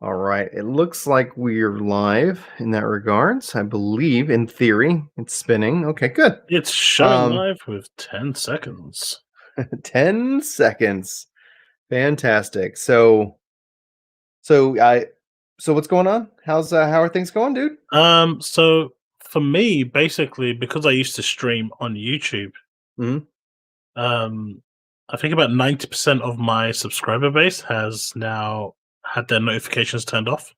All right. It looks like we're live in that regards. I believe, in theory, it's spinning. Okay, good. It's showing Um, live with 10 seconds. 10 seconds. Fantastic. So what's going on? How are things going, dude? So for me, basically, because I used to stream on YouTube, Hmm. um, I think about 90% of my subscriber base has now had their notifications turned off.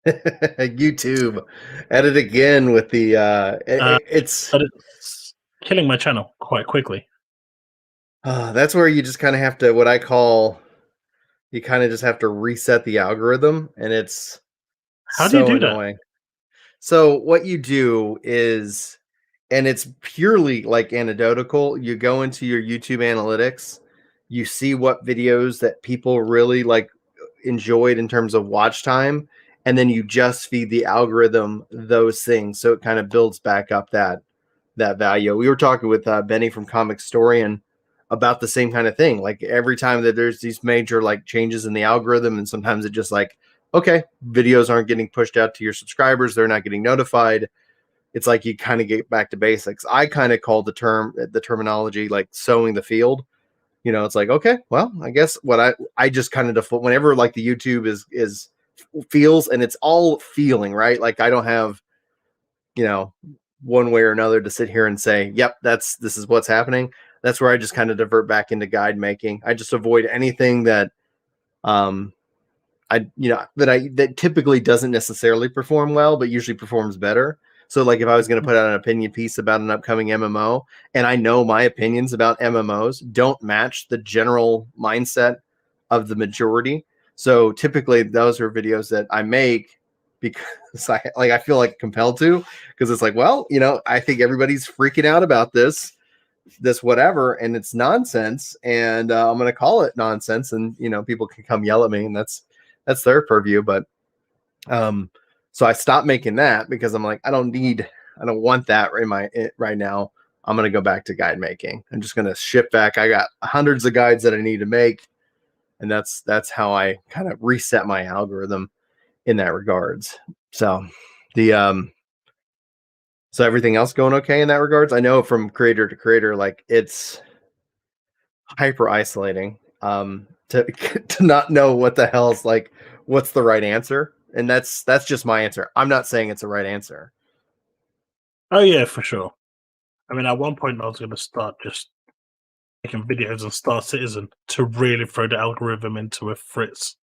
YouTube at it again with the Uh, it's but it's killing my channel quite quickly. that's where you just kind of have to what I call you kind of just have to reset the algorithm, and it's How do you so do that? annoying. So what you do is, and it's purely like anecdotal, you go into your YouTube analytics, you see what videos that people really like enjoyed in terms of watch time, and then you just feed the algorithm those things so it kind of builds back up that value. We were talking with Benny from Comic Storian about the same kind of thing. Like every time that there's these major like changes in the algorithm, and sometimes it just like, okay, videos aren't getting pushed out to your subscribers, they're not getting notified. It's like you kind of get back to basics. I kind of call the terminology like sowing the field. It's like, okay, well, I guess what I just kind of default whenever like the YouTube is feels, and it's all feeling, right? Like I don't have, you know, one way or another to sit here and say, yep, this is what's happening. That's where I just kind of divert back into guide making. I just avoid anything that um that typically doesn't necessarily perform well, but usually performs better. So like if I was going to put out an opinion piece about an upcoming MMO, and I know my opinions about MMOs don't match the general mindset of the majority. So typically those are videos that I make because I feel like compelled to, because it's like, well, I think everybody's freaking out about this whatever, and it's nonsense, and I'm going to call it nonsense, and people can come yell at me, and that's their purview. But so I stopped making that because I'm like, I don't want that right now. I'm going to go back to guide making. I'm just going to shift back. I got hundreds of guides that I need to make, and that's how I kind of reset my algorithm in that regards. So the so everything else going okay in that regards. I know from creator to creator, like it's hyper isolating to to not know what the hell's like what's the right answer, and that's just my answer. I'm not saying it's a right answer. Oh, yeah, for sure. I mean, at one point, I was going to start just making videos on Star Citizen to really throw the algorithm into a fritz.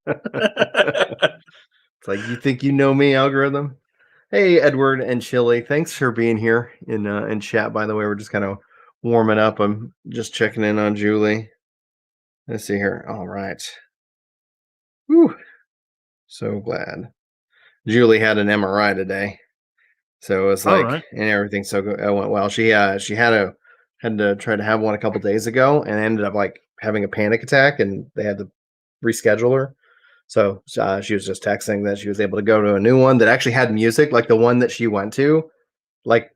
It's like, you think you know me, algorithm? Hey, Edward and Chili, thanks for being here in chat. By the way, we're just kind of warming up. I'm just checking in on Julie. Let's see here. All right. Whew. So glad. Julie had an MRI today. So it was All like, right. and everything so good, it went well. She had to try to have one a couple days ago, and ended up like having a panic attack, and they had to reschedule her. So she was just texting that she was able to go to a new one that actually had music, like the one that she went to. Like,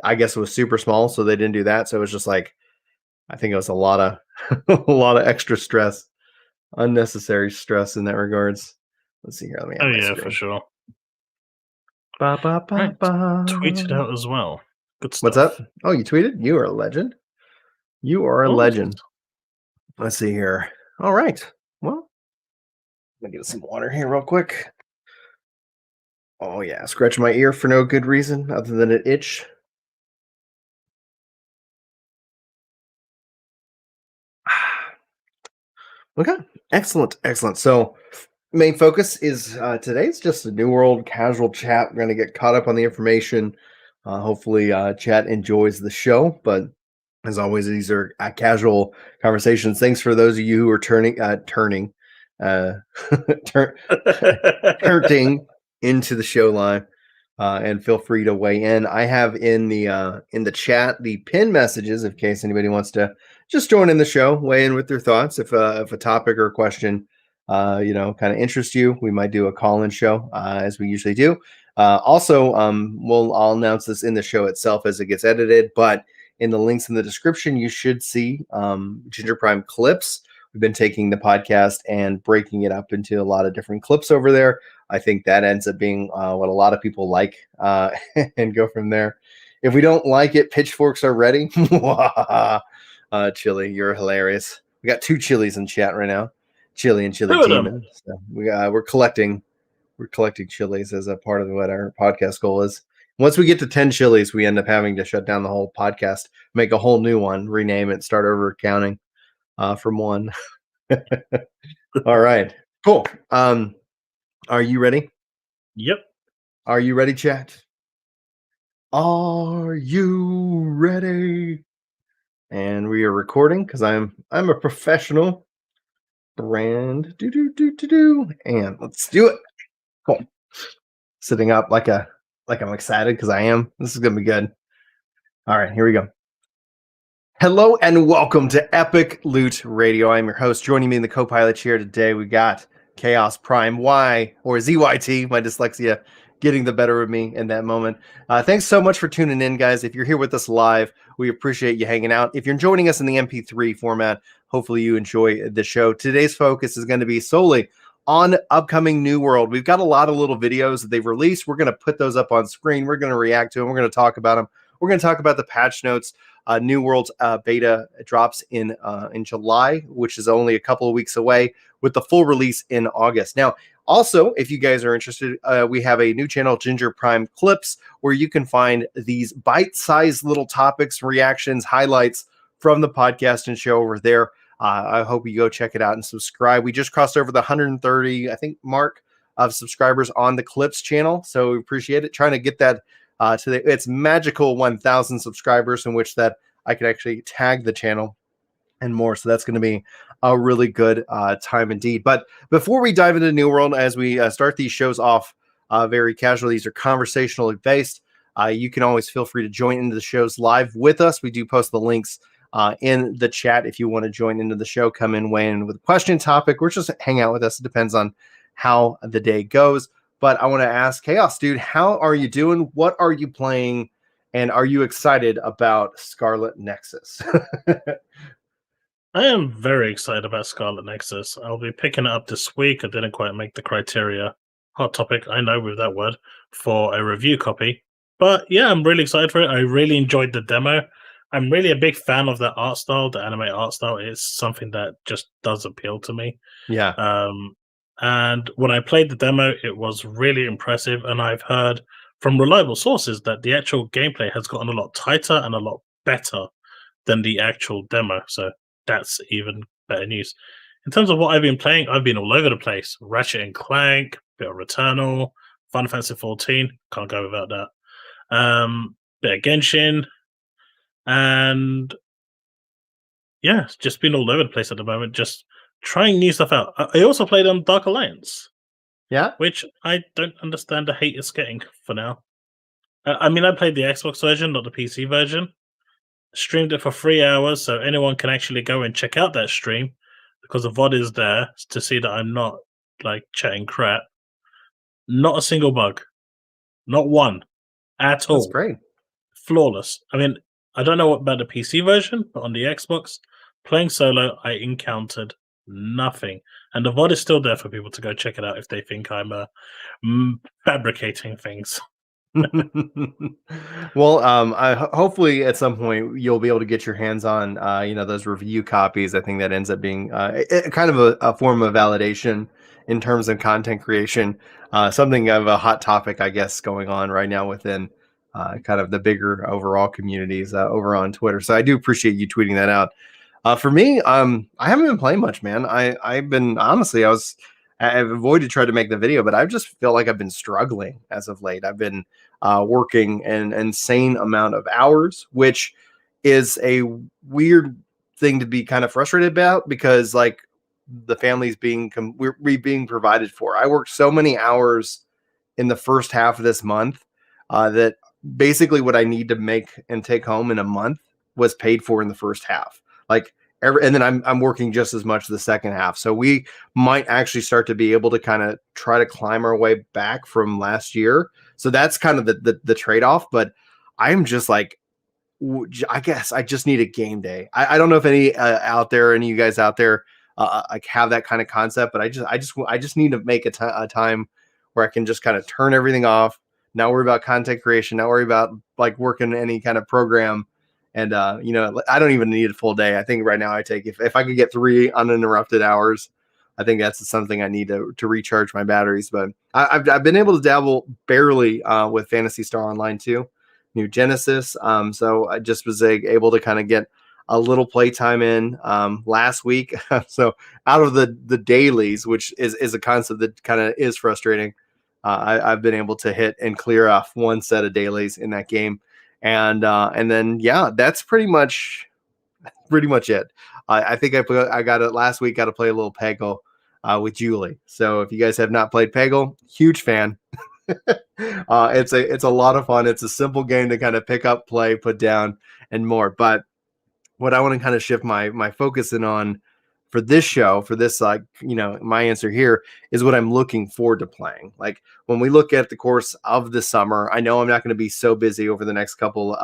I guess it was super small, so they didn't do that. So it was just like, I think it was a lot of a lot of extra stress, unnecessary stress in that regards. Let's see here. Let me Oh, add my yeah, for screen. sure. Ba ba ba Right. ba. Tweeted out as well. Good What's up? stuff. Oh, you tweeted? You are a legend. You are a Oh, legend. Let's see here. All right. Well, let me get some water here real quick. Oh yeah, scratch my ear for no good reason other than it itch. Okay, excellent, excellent. So, main focus is today's just a New World casual chat. We're gonna get caught up on the information. Hopefully, chat enjoys the show. But as always, these are casual conversations. Thanks for those of you who are turning, uh, turn, turning into the show live. And feel free to weigh in. I have in the chat the pin messages in case anybody wants to just join in the show, weigh in with their thoughts. If a topic or a question kind of interests you, we might do a call-in show as we usually do. Also, I'll announce this in the show itself as it gets edited, but in the links in the description, you should see Ginger Prime clips we've been taking the podcast and breaking it up into a lot of different clips over there. I think that ends up being what a lot of people like, and go from there. If we don't like it, pitchforks are ready. Chili, you're hilarious. We got 2 chilies in chat right now, Chili and Chili Two of them. Demon. So we're collecting chilies as a part of what our podcast goal is. Once we get to 10 chilies, we end up having to shut down the whole podcast, make a whole new one, rename it, start over counting from 1. All right, cool. Are you ready? Yep. Are you ready, chat? Are you ready? And we are recording because I'm a professional brand. And let's do it. Cool. Sitting up like I'm excited because I am. This is gonna be good. All right, here we go. Hello and welcome to Epic Loot Radio. I'm your host. Joining me in the co-pilot chair today, we got Chaos Prime Y or ZYT. My dyslexia getting the better of me in that moment. Thanks so much for tuning in, guys. If you're here with us live, we appreciate you hanging out. If you're joining us in the MP3 format, hopefully you enjoy the show. Today's focus is going to be solely on upcoming New World. We've got a lot of little videos that they've released. We're going to put those up on screen. We're going to react to them. We're going to talk about them. We're going to talk about the patch notes. New World's beta drops in July, which is only a couple of weeks away, with the full release in August. Now, also, if you guys are interested, we have a new channel, Ginger Prime Clips, where you can find these bite-sized little topics, reactions, highlights from the podcast and show over there. I hope you go check it out and subscribe. We just crossed over the 130, I think, mark of subscribers on the Clips channel, so we appreciate it. Trying to get that to its magical 1,000 subscribers, in which that I can actually tag the channel and more. So that's going to be a really good time indeed. But before we dive into New World, as we start these shows off very casually, these are conversationally based. You can always feel free to join into the shows live with us. We do post the links in the chat if you want to join into the show. Come in, weigh in with a question, topic, or just hang out with us. It depends on how the day goes. But I want to ask Chaos, dude, how are you doing? What are you playing? And are you excited about Scarlet Nexus? I am very excited about Scarlet Nexus. I'll be picking it up this week. I didn't quite make the criteria. Hot topic, I know with that word, for a review copy. But yeah, I'm really excited for it. I really enjoyed the demo. I'm really a big fan of that art style, the anime art style. It's something that just does appeal to me. Yeah. And when I played the demo, it was really impressive. And I've heard from reliable sources that the actual gameplay has gotten a lot tighter and a lot better than the actual demo. So that's even better news. In terms of what I've been playing, I've been all over the place. Ratchet and Clank, bit of Returnal, Final Fantasy 14, can't go without that. Bit of Genshin, and yeah, it's just been all over the place at the moment, just trying new stuff out. I also played on Dark Alliance. Yeah? Which I don't understand the hate it's getting for now. I mean, I played the Xbox version, not the PC version. Streamed it for 3 hours, so anyone can actually go and check out that stream, because the VOD is there to see that I'm not like chatting crap. Not a single bug. Not one. At all. That's great. Flawless. I mean, I don't know about the PC version, but on the Xbox, playing solo, I encountered nothing. And the VOD is still there for people to go check it out if they think I'm fabricating things. Well, hopefully at some point you'll be able to get your hands on, those review copies. I think that ends up being kind of a form of validation in terms of content creation. Something of a hot topic, I guess, going on right now within kind of the bigger overall communities over on Twitter. So I do appreciate you tweeting that out. For me, I haven't been playing much, man. I've been, honestly, I've avoided trying to make the video, but I just feel like I've been struggling as of late. I've been working an insane amount of hours, which is a weird thing to be kind of frustrated about, because like the family's we're being provided for. I worked so many hours in the first half of this month that basically what I need to make and take home in a month was paid for in the first half. Like and then I'm working just as much the second half. So we might actually start to be able to kind of try to climb our way back from last year. So that's kind of the trade-off. But I'm just like, I guess I just need a game day. I don't know if any you guys out there like have that kind of concept. But I just need to make a time where I can just kind of turn everything off, not worry about content creation, not worry about like working any kind of program. And I don't even need a full day. I think right now I take if I could get 3 uninterrupted hours, I think that's something I need to recharge my batteries. But I've been able to dabble barely with Phantasy Star Online too, New Genesis. So I just was able to kind of get a little playtime in last week. So out of the dailies, which is a concept that kind of is frustrating, I've been able to hit and clear off one set of dailies in that game, and then that's pretty much it. I think I got it last week. Got to play a little Peggle with Julie. So if you guys have not played Peggle, huge fan. It's a lot of fun. It's a simple game to kind of pick up, play, put down, and more. But what I want to kind of shift my focus in on for this show, for this my answer here is what I'm looking forward to playing. Like when we look at the course of the summer, I know I'm not going to be so busy over the next couple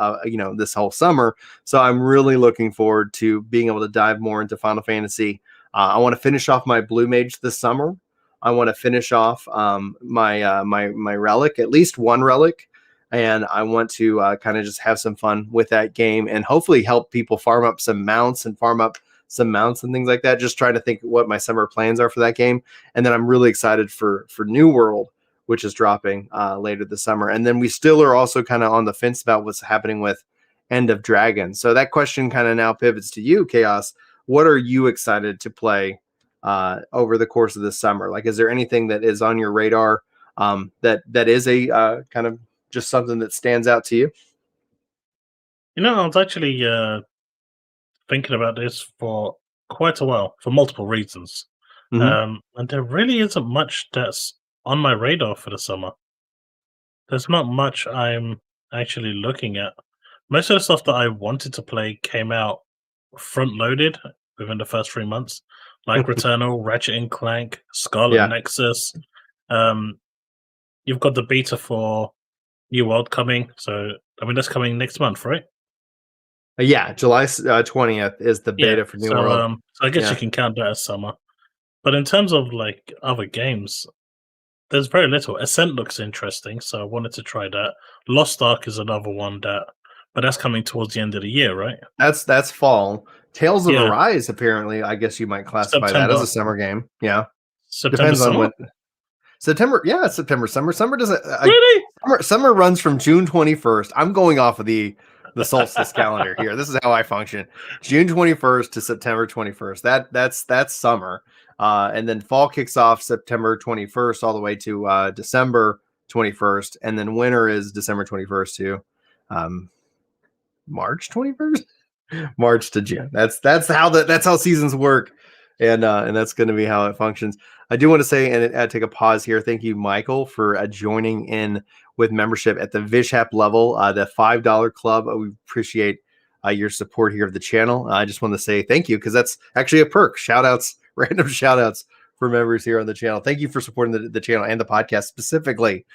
this whole summer. So I'm really looking forward to being able to dive more into Final Fantasy. I want to finish off my Blue Mage this summer. I want to finish off my relic, at least one relic. And I want to kind of just have some fun with that game and hopefully help people farm up some mounts and things like that. Just trying to think what my summer plans are for that game. And then I'm really excited for New World, which is dropping later this summer. And then we still are also kind of on the fence about what's happening with End of Dragon. So that question kind of now pivots to you, Chaos. What are you excited to play over the course of this summer? Like, is there anything that is on your radar that is a kind of just something that stands out to you? I was actually thinking about this for quite a while for multiple reasons. Mm-hmm. And there really isn't much that's on my radar for the summer. There's not much I'm actually looking at. Most of the stuff that I wanted to play came out front loaded within the first 3 months, like Returnal, Ratchet and Clank, Scarlet Yeah. Nexus. You've got the beta for New World coming, so I mean that's coming next month, right? Yeah, July 20th is the beta for New World. So I guess Yeah. you can count that as summer. But in terms of like other games, there's very little. Ascent looks interesting, so I wanted to try that. Lost Ark is another one but that's coming towards the end of the year, right? That's fall. Tales of Yeah, Arise, apparently, I guess you might classify that as September. a summer game. Yeah. September Depends on summer? what September. Yeah, it's September. Summer doesn't Really? summer runs from June 21st. I'm going off of the solstice calendar here. This is how I function. June 21st to September 21st. That's summer. And then fall kicks off September 21st all the way to December 21st, and then winter is December 21st to March 21st. March to June. That's how seasons work, and that's going to be how it functions. I do want to say and take a pause here. Thank you, Michael, for joining in with membership at the Vishap level, the $5 club. We appreciate your support here of the channel. I just want to say thank you because that's actually a perk. Shout outs, random shout outs for members here on the channel. Thank you for supporting the channel and the podcast specifically.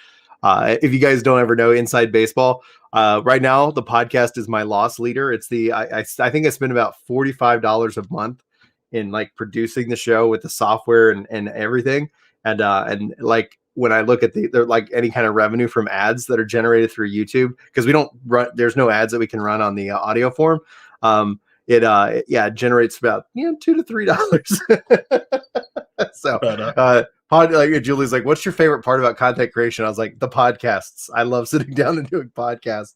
If you guys don't ever know Inside Baseball, right now the podcast is my loss leader. It's I think I spend about $45 a month in like producing the show with the software and everything. And like when I look at they're like any kind of revenue from ads that are generated through YouTube, because we don't run, there's no ads that we can run on the audio form. It generates about $2 to $3. So like Julie's like, what's your favorite part about content creation? I was like, the podcasts. I love sitting down and doing podcasts.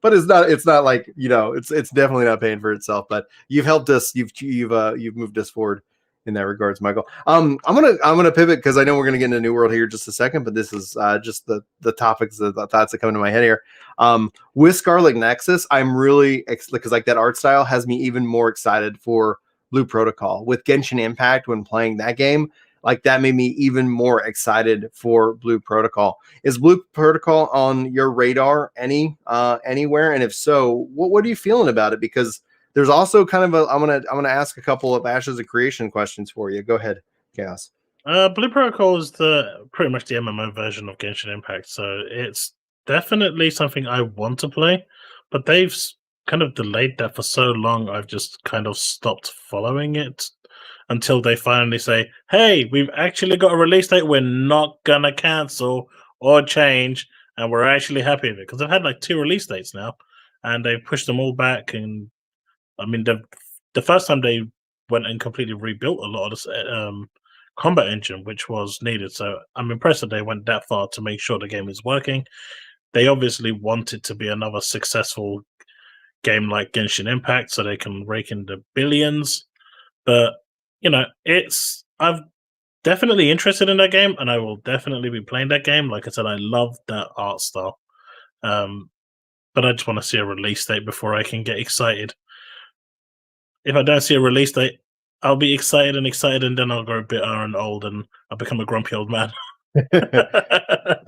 But it's not like, it's definitely not paying for itself. But you've helped us, you've moved us forward in that regards, Michael. I'm gonna pivot because I know we're gonna get into New World here in just a second, but this is just the topics, the thoughts that come into my head here. With Scarlet Nexus, I'm really because like that art style has me even more excited for Blue Protocol. With Genshin Impact, when playing that game, like that made me even more excited for Blue Protocol. Is Blue Protocol on your radar anywhere? And if so, what are you feeling about it? Because there's also kind of I'm gonna ask a couple of Ashes of Creation questions for you. Go ahead, Chaos. Blue Protocol is pretty much the MMO version of Genshin Impact, so it's definitely something I want to play, but they've kind of delayed that for so long. I've just kind of stopped following it. until they finally say, "Hey, we've actually got a release date. We're not gonna cancel or change, and we're actually happy with it." Because they've had like 2 release dates now, and they've pushed them all back. And I mean, the first time they went and completely rebuilt a lot of the combat engine, which was needed. So I'm impressed that they went that far to make sure the game is working. They obviously want it to be another successful game like Genshin Impact, so they can rake in the billions. But it's I'm definitely interested in that game, and I will definitely be playing that game. Like I said, I love that art style. But I just want to see a release date before I can get excited. If I don't see a release date, I'll be excited, and then I'll grow bitter and old, and I'll become a grumpy old man.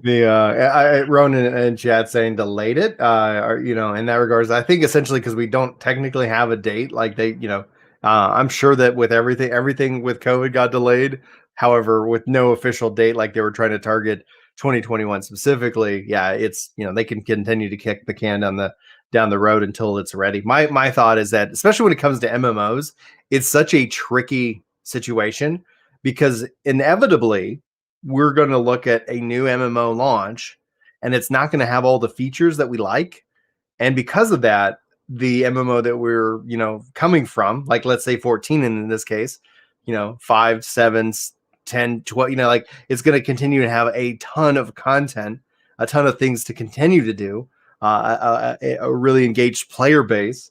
Ronan and Chad saying delayed it, or in that regards, I think essentially because we don't technically have a date. Like I'm sure that with everything with COVID got delayed. However, with no official date, like they were trying to target 2021 specifically, yeah, it's they can continue to kick the can down the road until it's ready. My thought is that, especially when it comes to MMOs, it's such a tricky situation because inevitably we're going to look at a new MMO launch and it's not going to have all the features that we like. And because of that, the MMO that we're, coming from, like let's say 14 in this case, 5, 7, 10, 12, like it's going to continue to have a ton of content, a ton of things to continue to do, a really engaged player base.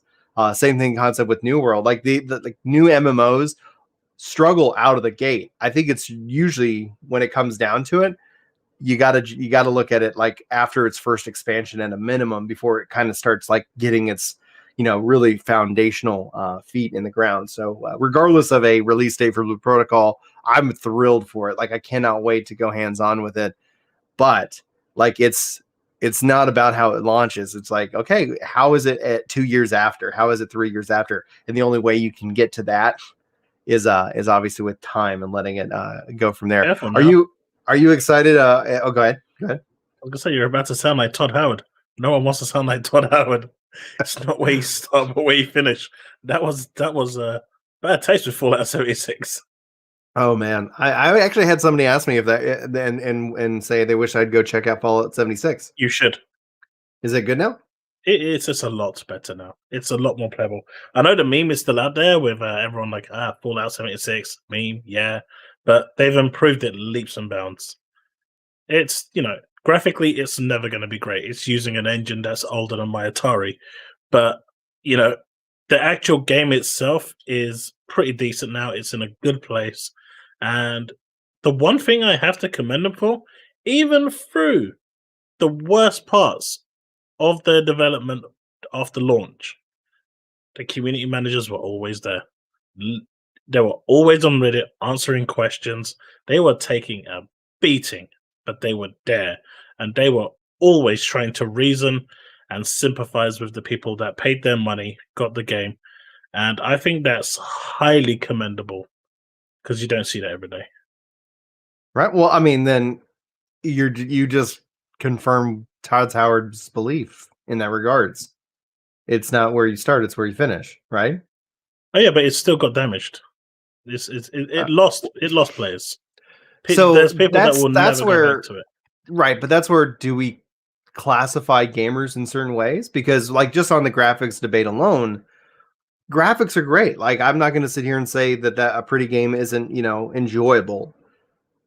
Same thing concept with New World, like the new MMOs struggle out of the gate. I think it's usually when it comes down to it, you gotta look at it like after its first expansion at a minimum before it kind of starts like getting its really foundational feet in the ground. So regardless of a release date for Blue Protocol, I'm thrilled for it. Like I cannot wait to go hands on with it. But like it's not about how it launches. It's like, okay, how is it at 2 years after? How is it 3 years after? And the only way you can get to that is obviously with time and letting it go from there. Careful Are now. you excited? Oh, go ahead. I was gonna say you're about to sound like Todd Howard. No one wants to sound like Todd Howard. It's not where you start, but where you finish. That was bad taste with Fallout 76. Oh man, I actually had somebody ask me if that and say they wish I'd go check out Fallout 76. You should. Is it good now? It's just a lot better now. It's a lot more playable. I know the meme is still out there with everyone like, Fallout 76 meme, yeah, but they've improved it leaps and bounds. It's, graphically, it's never going to be great. It's using an engine that's older than my Atari, but the actual game itself is pretty decent now. It's in a good place, and the one thing I have to commend them for, even through the worst parts of their development after launch, the community managers were always there. They were always on Reddit answering questions. They were taking a beating, but they were there. And they were always trying to reason and sympathize with the people that paid their money, got the game. And I think that's highly commendable because you don't see that every day. Right. Well, I mean, then you just confirm Todd Howard's belief in that regards. It's not where you start; it's where you finish, right? Oh yeah, but it still got damaged. It lost players. So there's people that will that's never where, go back to it. right? But that's where do we classify gamers in certain ways? Because like just on the graphics debate alone, graphics are great. Like I'm not going to sit here and say that a pretty game isn't enjoyable.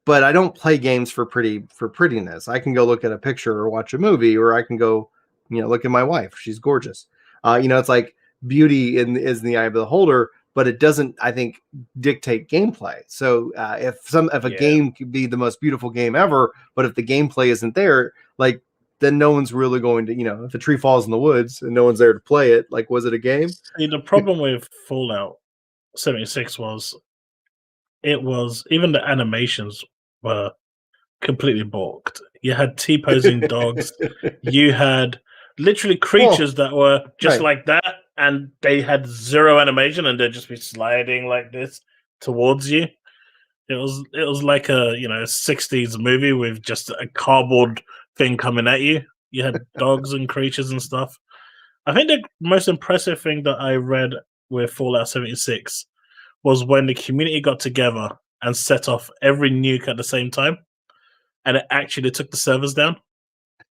But I don't play games for prettiness. I can go look at a picture or watch a movie, or I can go, look at my wife. She's gorgeous. It's like beauty is in the eye of the beholder, but it doesn't, I think, dictate gameplay. So if a game could be the most beautiful game ever, but if the gameplay isn't there, like then no one's really going to, if a tree falls in the woods and no one's there to play it, like was it a game? See, the problem with Fallout 76 was even the animations were completely balked. You had T-posing dogs. You had literally creatures that were just like that, and they had zero animation, and they'd just be sliding like this towards you. It was like a 60s movie with just a cardboard thing coming at you. You had dogs and creatures and stuff. I think the most impressive thing that I read with Fallout 76 was when the community got together and set off every nuke at the same time, and it actually took the servers down.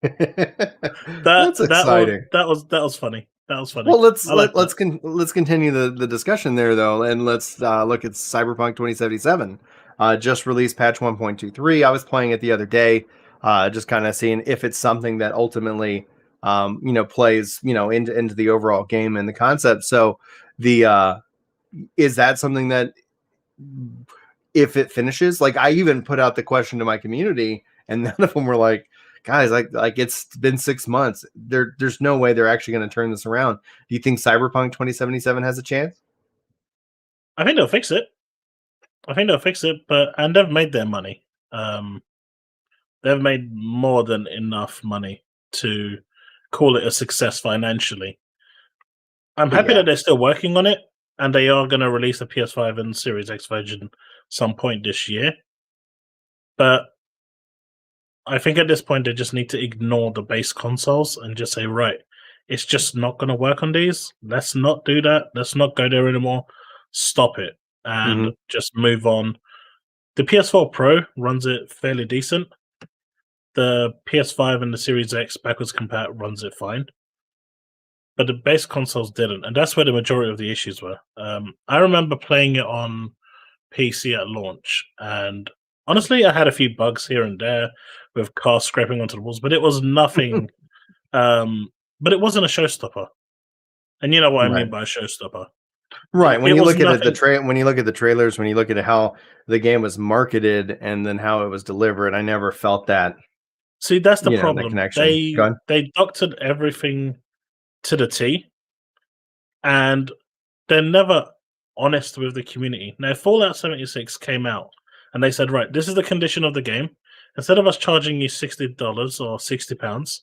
That's exciting. That was funny. That was funny. Well, let's I like that. let's continue the discussion there though, and let's look at Cyberpunk 2077. Just released patch 1.23. I was playing it the other day, just kind of seeing if it's something that ultimately, plays, into the overall game and the concept. So, is that something that, if it finishes, like I even put out the question to my community, and none of them were like, guys, like it's been 6 months. There's no way they're actually going to turn this around. Do you think Cyberpunk 2077 has a chance? I think they'll fix it. And they've made their money. They've made more than enough money to call it a success financially. I'm happy that they're still working on it, and they are going to release a PS5 and Series X version some point this year. But I think at this point they just need to ignore the base consoles and just say, right, it's just not going to work on these. Let's not do that. Let's not go there anymore. Stop it and just move on. The PS4 Pro runs it fairly decent. The PS5 and the Series X backwards compat runs it fine. But the base consoles didn't, and that's where the majority of the issues were. I remember playing it on PC at launch, and honestly, I had a few bugs here and there with cars scraping onto the walls, but it was nothing. But it wasn't a showstopper, and you know what I mean by a showstopper, right? When you look at when you look at the trailers, when you look at how the game was marketed and then how it was delivered, I never felt that. See, that's the problem. The connection. They doctored everything to the T, and they're never honest with the community. Now, Fallout 76 came out, and they said, right, this is the condition of the game. Instead of us charging you $60 or £60,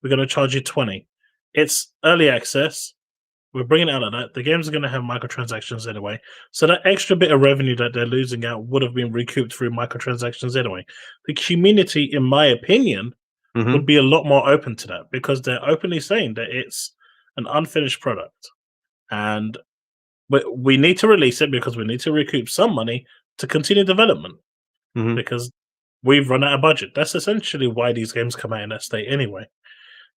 we're going to charge you $20. It's early access. We're bringing it out of that. The games are going to have microtransactions anyway. So that extra bit of revenue that they're losing out would have been recouped through microtransactions anyway. The community, in my opinion, would be a lot more open to that because they're openly saying that it's an unfinished product. And we need to release it because we need to recoup some money to continue development because we've run out of budget. That's essentially why these games come out in that state anyway.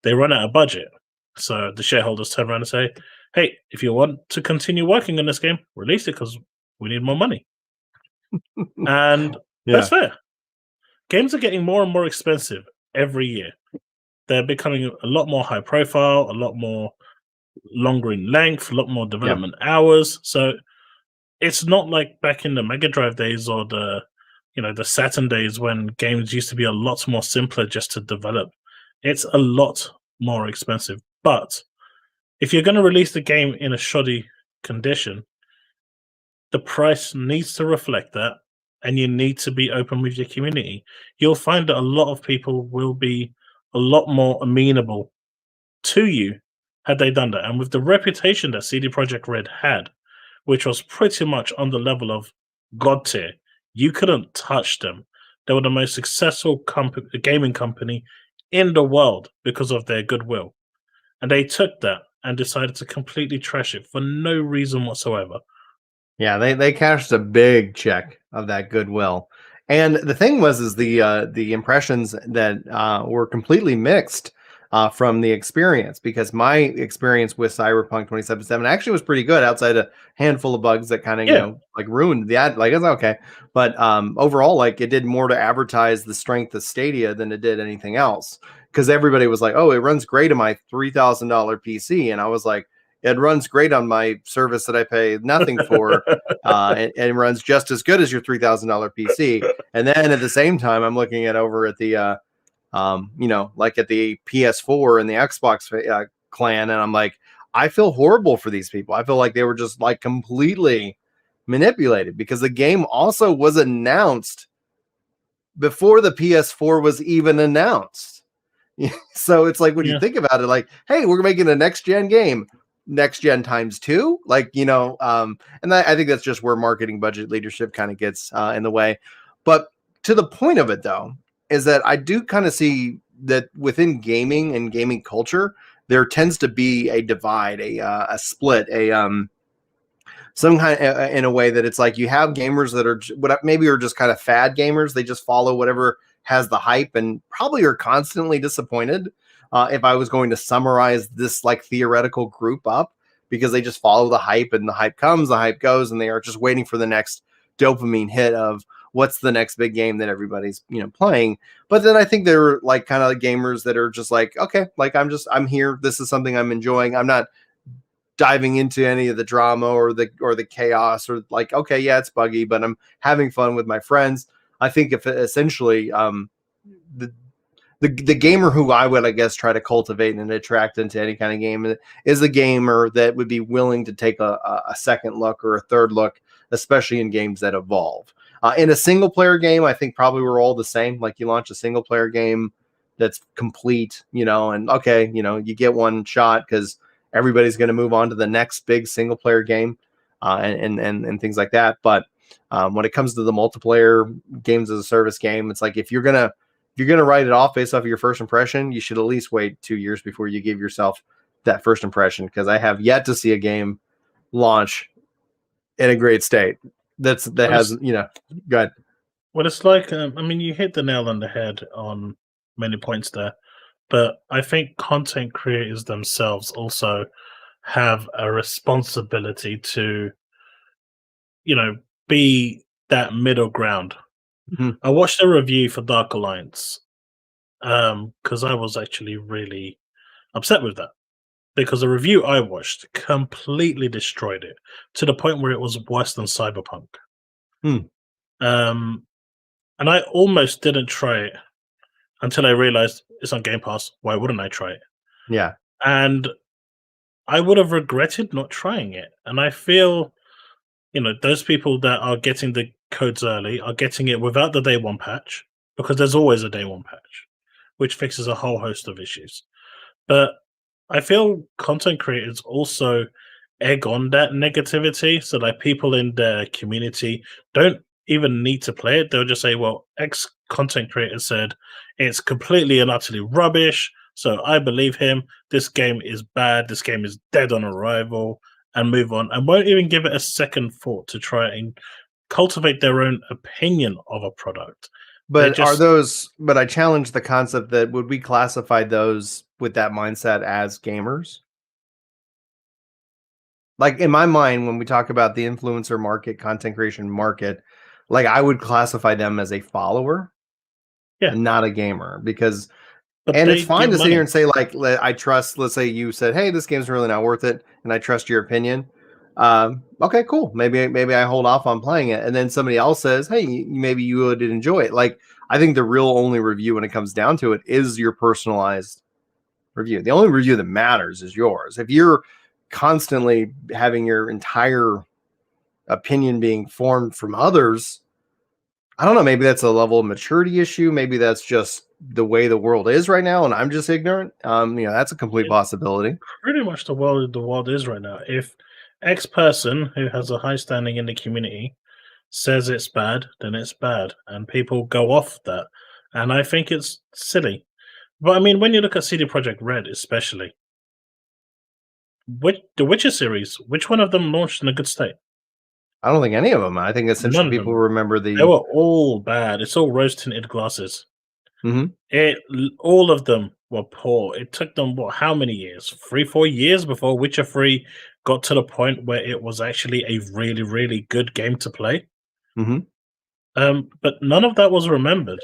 They run out of budget. So the shareholders turn around and say, hey, if you want to continue working on this game, release it because we need more money. And that's fair. Games are getting more and more expensive every year. They're becoming a lot more high profile, a lot more longer in length, a lot more development hours. So it's not like back in the Mega Drive days or the Saturn days when games used to be a lot more simpler just to develop. It's a lot more expensive. But if you're going to release the game in a shoddy condition, the price needs to reflect that, and you need to be open with your community. You'll find that a lot of people will be a lot more amenable to you had they done that. And with the reputation that CD Projekt Red had, which was pretty much on the level of God tier, you couldn't touch them. They were the most successful gaming company in the world because of their goodwill. And they took that and decided to completely trash it for no reason whatsoever. Yeah, they cashed a big check of that goodwill. And the thing was the impressions that were completely mixed from the experience, because my experience with Cyberpunk 2077 actually was pretty good outside a handful of bugs that kind of ruined the ad. Like, it's okay, but overall, like, it did more to advertise the strength of Stadia than it did anything else, because everybody was like, oh, it runs great on my $3,000 PC, and I was like, it runs great on my service that I pay nothing for, and it runs just as good as your $3,000 PC. And then at the same time, I'm looking at over at the like at the PS4 and the Xbox clan, and I'm like, I feel horrible for these people. I feel like they were just like completely manipulated, because the game also was announced before the PS4 was even announced. So it's like, when you think about it, like, hey, we're making a next gen game, next gen times 2, like, and I think that's just where marketing budget leadership kind of gets in the way. But to the point of it, though, is that I do kind of see that within gaming and gaming culture, there tends to be a divide, a split, some kind of, in a way that it's like you have gamers that are what maybe are just kind of fad gamers. They just follow whatever has the hype and probably are constantly disappointed. If I was going to summarize this like theoretical group up, because they just follow the hype and the hype comes, the hype goes, and they are just waiting for the next dopamine hit of what's the next big game that everybody's playing. But then I think they're like kind of like gamers that are just like, okay, like I'm here. This is something I'm enjoying. I'm not diving into any of the drama or the chaos, or like, okay, yeah, it's buggy, but I'm having fun with my friends. I think if essentially the the gamer who I would, I guess, try to cultivate and attract into any kind of game is a gamer that would be willing to take a second look or a third look, especially in games that evolve. In a single player game, I think probably we're all the same. Like you launch a single player game that's complete, and okay, you get one shot because everybody's going to move on to the next big single player game, and things like that. But when it comes to the multiplayer games as a service game, it's like if you're gonna write it off based off of your first impression, you should at least wait 2 years before you give yourself that first impression. Because I have yet to see a game launch in a great state that has go ahead. Well, it's like you hit the nail on the head on many points there, but I think content creators themselves also have a responsibility to, be that middle ground. Mhm. I watched a review for Dark Alliance because I was actually really upset with that, because the review I watched completely destroyed it to the point where it was worse than Cyberpunk. Hmm. Um, and I almost didn't try it until I realized it's on Game Pass. Why wouldn't I try it? Yeah. And I would have regretted not trying it. And I feel, those people that are getting the codes early are getting it without the day one patch, because there's always a day one patch, which fixes a whole host of issues. But I feel content creators also egg on that negativity. So, like, people in their community don't even need to play it. They'll just say, well, X content creator said it's completely and utterly rubbish. So I believe him. This game is bad. This game is dead on arrival, and move on, and won't even give it a second thought to try and cultivate their own opinion of a product. They But just I challenge the concept that would we classify those with that mindset as gamers? Like in my mind, when we talk about the influencer market, content creation market, like I would classify them as a follower yeah, and not a gamer, because but and it's they fine get to sit here money. and say like I trust. Let's say you said, "Hey, this game's really not worth it," and I trust your opinion. Okay, cool. Maybe I hold off on playing it, and then somebody else says, "Hey, maybe you would enjoy it." Like I think the real only review when it comes down to it is your personalized review. The only review that matters is yours. If you're constantly having your entire opinion being formed from others, I don't know. Maybe that's a level of maturity issue. Maybe that's just the way the world is right now, and I'm just ignorant. That's a complete It's possibility. pretty much the world is right now. If X person who has a high standing in the community says it's bad, then it's bad, and people go off that. And I think it's silly. But when you look at CD Projekt Red, especially, the Witcher series, which one of them launched in a good state? I don't think any of them. I think None essentially of people them. remember They the. were all bad. It's all rose tinted glasses. Mhm. All of them were poor. It took them how many years? 3, 4 years before Witcher 3 got to the point where it was actually a really, really good game to play. Mhm. But none of that was remembered.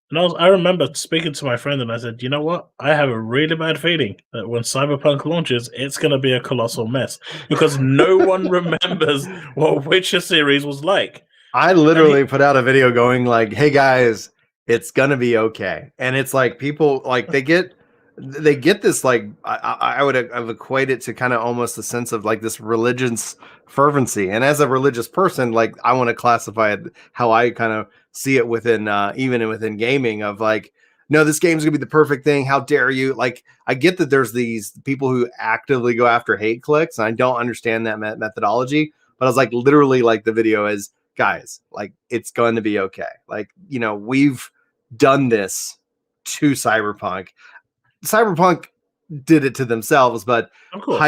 And I remember speaking to my friend, and I said, you know what? I have a really bad feeling that when Cyberpunk launches, it's going to be a colossal mess, because no one remembers what Witcher series was like. I And he, literally put out a video going like, "Hey guys, it's gonna be okay," and it's like people like they get this like I would have equated to kind of almost a sense of like this religious fervency, and as a religious person, like I want to classify it how I kind of see it within even within gaming of like, no, this game's gonna be the perfect thing. How dare you? Like I get that there's these people who actively go after hate clicks, and I don't understand that methodology. But I was like, literally, like the video is, guys, like it's going to be okay. Like, we've done this to Cyberpunk. Cyberpunk did it to themselves, but Of course.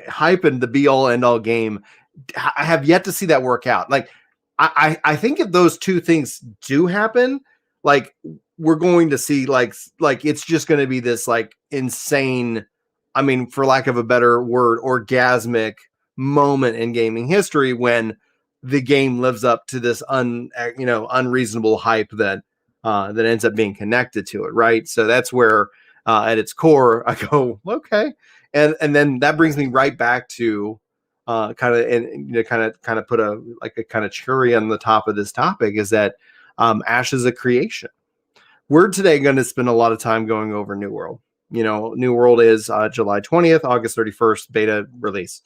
hype and the be all end all game, I have yet to see that work out. Like, I think if those two things do happen, like we're going to see like it's just going to be this like insane, I mean, for lack of a better word, orgasmic moment in gaming history when the game lives up to this unreasonable hype that that ends up being connected to it, right? So that's where at its core I go, okay, and then that brings me right back to kind of and kind of put a like a kind of cherry on the top of this topic is that Ashes of Creation. We're today going to spend a lot of time going over New World. You know, New World is July 20th, August 31st beta release.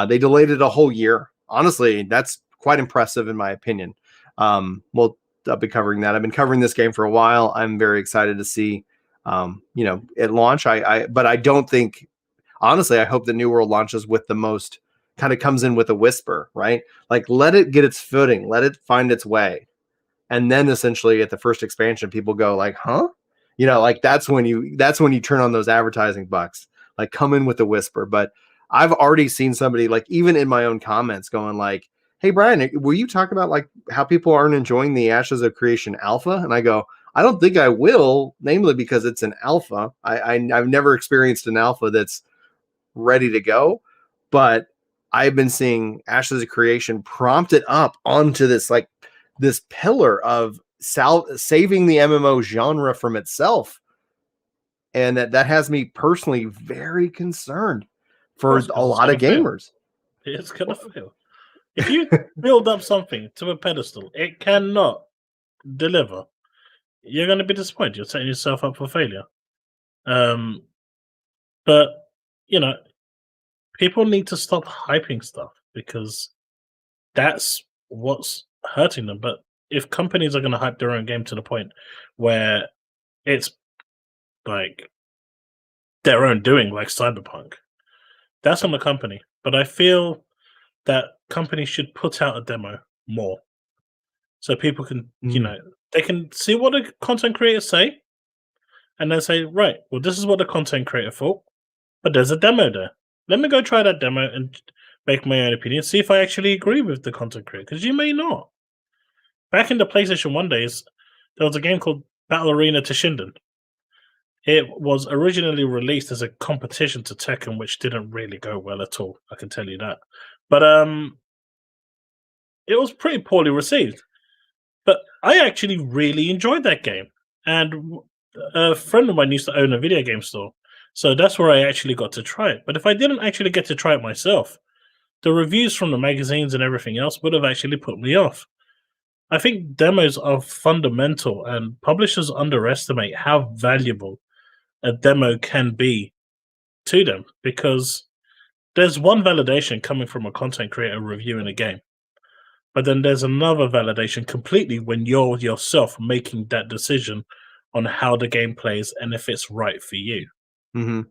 They delayed it a whole year. Honestly, that's quite impressive in my opinion. We'll be covering that. I've been covering this game for a while. I'm very excited to see, at launch. But I don't think, honestly, I hope the New World launches with the most kind of comes in with a whisper, right? Like let it get its footing, let it find its way. And then essentially at the first expansion, people go like, huh? Like that's when you turn on those advertising bucks, like come in with a whisper. But I've already seen somebody like even in my own comments going like, hey Brian, will you talk about like how people aren't enjoying the Ashes of Creation alpha? And I go, I don't think I will, namely because it's an alpha. I've never experienced an alpha that's ready to go, but I've been seeing Ashes of Creation prompted up onto this like this pillar of saving the MMO genre from itself, and that has me personally very concerned for Of course, a because it's lot going of to fail. gamers. It's going to fail. If you build up something to a pedestal, it cannot deliver. You're going to be disappointed. You're setting yourself up for failure. But you know, people need to stop hyping stuff because that's what's hurting them. But if companies are going to hype their own game to the point where it's like their own doing, like Cyberpunk, that's on the company. But I feel that companies should put out a demo more so people can, they can see what the content creators say and then say, right, well, this is what the content creator thought, but there's a demo there. Let me go try that demo and make my own opinion, see if I actually agree with the content creator, because you may not. Back in the PlayStation 1 days, there was a game called Battle Arena Toshinden. It was originally released as a competition to Tekken, which didn't really go well at all, I can tell you that. But it was pretty poorly received. But I actually really enjoyed that game. And a friend of mine used to own a video game store. So that's where I actually got to try it. But if I didn't actually get to try it myself, the reviews from the magazines and everything else would have actually put me off. I think demos are fundamental, and publishers underestimate how valuable a demo can be to them because there's one validation coming from a content creator reviewing a game. But then there's another validation completely when you're yourself making that decision on how the game plays and if it's right for you. Mm-hmm.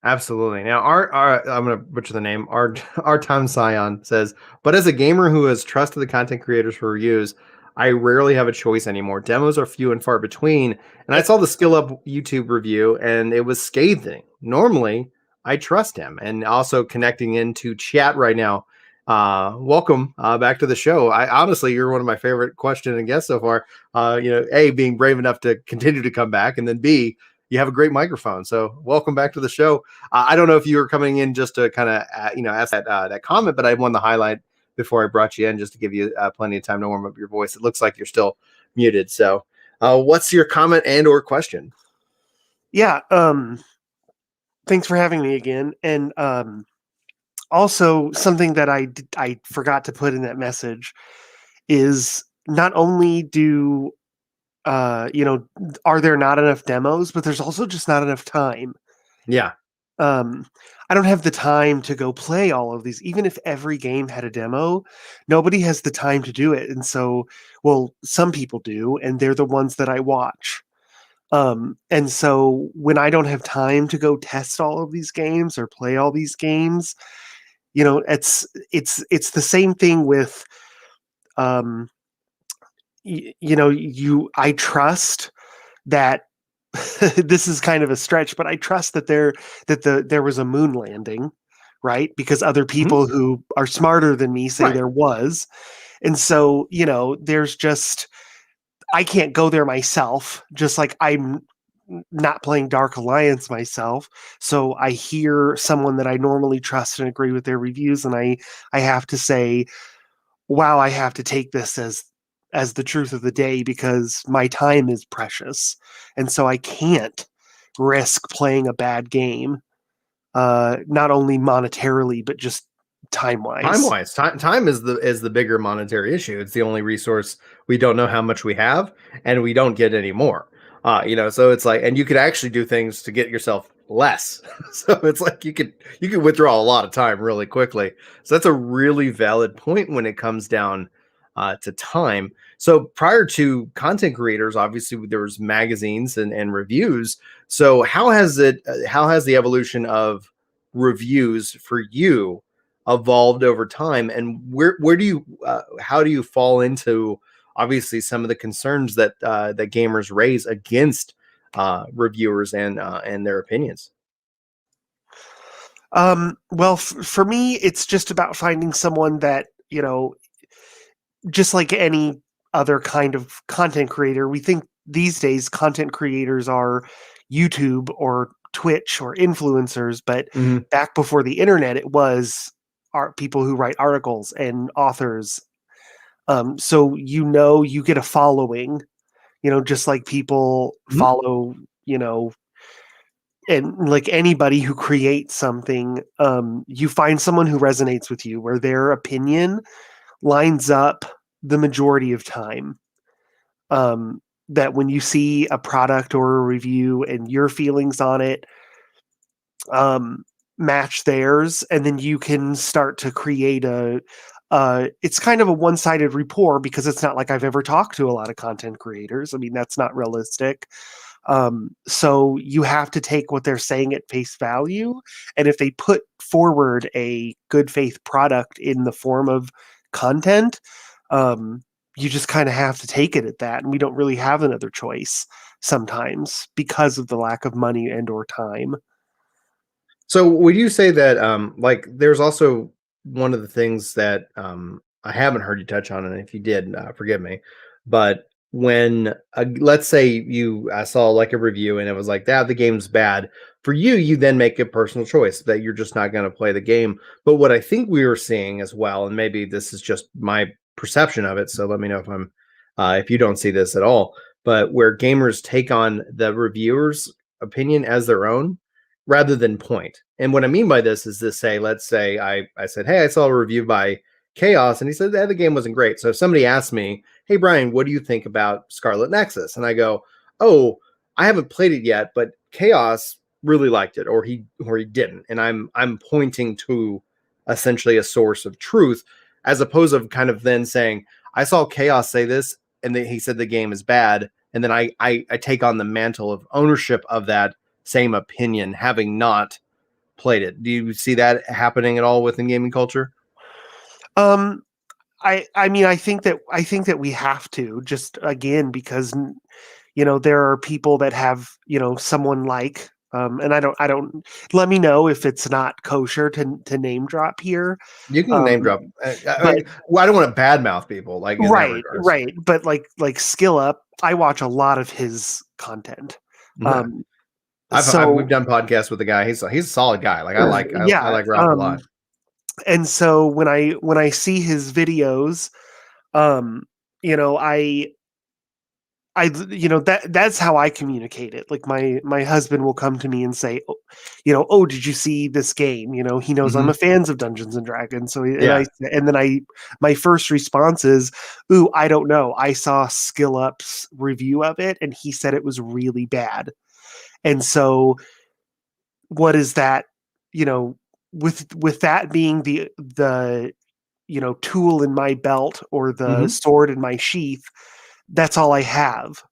Absolutely. Now, our I'm going to butcher the name. Our Tom Scion says, but as a gamer who has trusted the content creators for reviews, I rarely have a choice anymore. Demos are few and far between. And I saw the Skill Up YouTube review, and it was scathing. Normally, I trust him. And also connecting into chat right now. Welcome back to the show. I honestly, you're one of my favorite question and guests so far. A, being brave enough to continue to come back, and then B, you have a great microphone. So welcome back to the show. I don't know if you were coming in just to kind of, ask that comment, but I wanted to highlight before I brought you in just to give you plenty of time to warm up your voice. It looks like you're still muted. So what's your comment and or question? Yeah. Thanks for having me again. And also something that I forgot to put in that message is not only do are there not enough demos, but there's also just not enough time. Yeah. I don't have the time to go play all of these. Even if every game had a demo, nobody has the time to do it. And so, well, some people do, and they're the ones that I watch. And so when I don't have time to go test all of these games or play all these games, it's the same thing with, I trust that this is kind of a stretch, but I trust that there was a moon landing, right? Because other people who are smarter than me say Right. there was. And so, there's just I can't go there myself, just like I'm not playing Dark Alliance myself. So I hear someone that I normally trust and agree with their reviews, and I have to say, wow, I have to take this as the truth of the day because my time is precious. And so I can't risk playing a bad game, not only monetarily, but just time-wise. Time is the bigger monetary issue. It's the only resource we don't know how much we have, and we don't get any more. So it's like, and you could actually do things to get yourself less. So it's like you could withdraw a lot of time really quickly. So that's a really valid point when it comes down to time. So prior to content creators, obviously there was magazines and reviews. So how has the evolution of reviews for you evolved over time, and where do you how do you fall into obviously some of the concerns that that gamers raise against reviewers and their opinions? Well, for me, it's just about finding someone that, just like any other kind of content creator, we think these days content creators are YouTube or Twitch or influencers, but Mhm. back before the internet, it was people who write articles and authors. So you get a following, just like people Mhm. follow, and like anybody who creates something, you find someone who resonates with you, where their opinion lines up the majority of time. That when you see a product or a review and your feelings on it um, match theirs, and then you can start to create it's kind of a one-sided rapport because it's not like I've ever talked to a lot of content creators. I mean, that's not realistic. So you have to take what they're saying at face value. And if they put forward a good faith product in the form of content, um, you just kind of have to take it at that. And we don't really have another choice sometimes because of the lack of money and or time. So would you say that like there's also one of the things that I haven't heard you touch on, and if you did, forgive me, but when let's say I saw like a review and it was like that the game's bad for you, you then make a personal choice that you're just not going to play the game. But what I think we were seeing as well, and maybe this is just my perception of it, so let me know if I'm if you don't see this at all, but where gamers take on the reviewer's opinion as their own rather than point. And what I mean by this is this: say, let's say I said, hey, I saw a review by Chaos, and he said the game wasn't great. So if somebody asked me, hey Brian, what do you think about Scarlet Nexus? And I go, oh, I haven't played it yet, but Chaos really liked it, or he didn't. And I'm pointing to essentially a source of truth, as opposed to kind of then saying, I saw Chaos say this, and then he said the game is bad. And then I take on the mantle of ownership of that same opinion, having not played it. Do you see that happening at all within gaming culture? Um, I mean, I think that we have to, just again because there are people that have someone like and I don't let me know if it's not kosher to name drop here. You can name um drop. but Well, I don't want to badmouth people like in that regards. right, but like Skill Up, I watch a lot of his content. Yeah. um We've so done podcasts with the guy. He's a solid guy. Like I yeah. like Ralph a lot. And so when I see his videos, um you know i that's how I communicate it. Like my husband will come to me and say, oh, did you see this game? He knows I'm a Mhm. fans of Dungeons and Dragons. So Yeah. and then my first response is, ooh, I don't know. I saw Skill Up's review of it and he said it was really bad. And so what is that, you know, with that being the tool in my belt or the Mhm. sword in my sheath, that's all I have.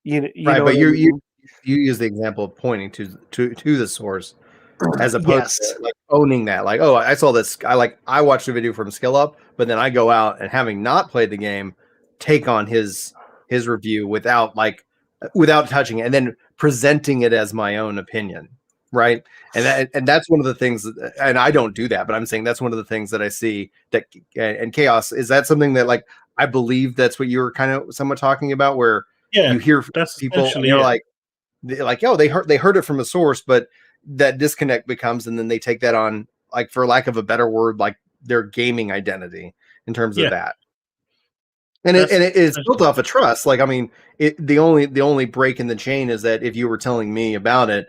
You Right, know what but I mean? you use the example of pointing to the source as opposed Yes. to like owning that. Like, oh, I saw this. I watched a video from Skill Up, but then I go out and having not played the game, take on his review without like without touching it, and then presenting it as my own opinion, right? And that's one of the things, and I don't do that, but I'm saying that's one of the things that I see that, and Chaos, is that something that, like, I believe that's what you were kind of somewhat talking about, where Yeah, you hear that's people and essentially they're it. like, oh, they heard it from a source, but that disconnect becomes, and then they take that on, like, for lack of a better word, like their gaming identity in terms of Yeah, that. And that's it's built essentially off of trust. Like, I mean, the only break in the chain is that if you were telling me about it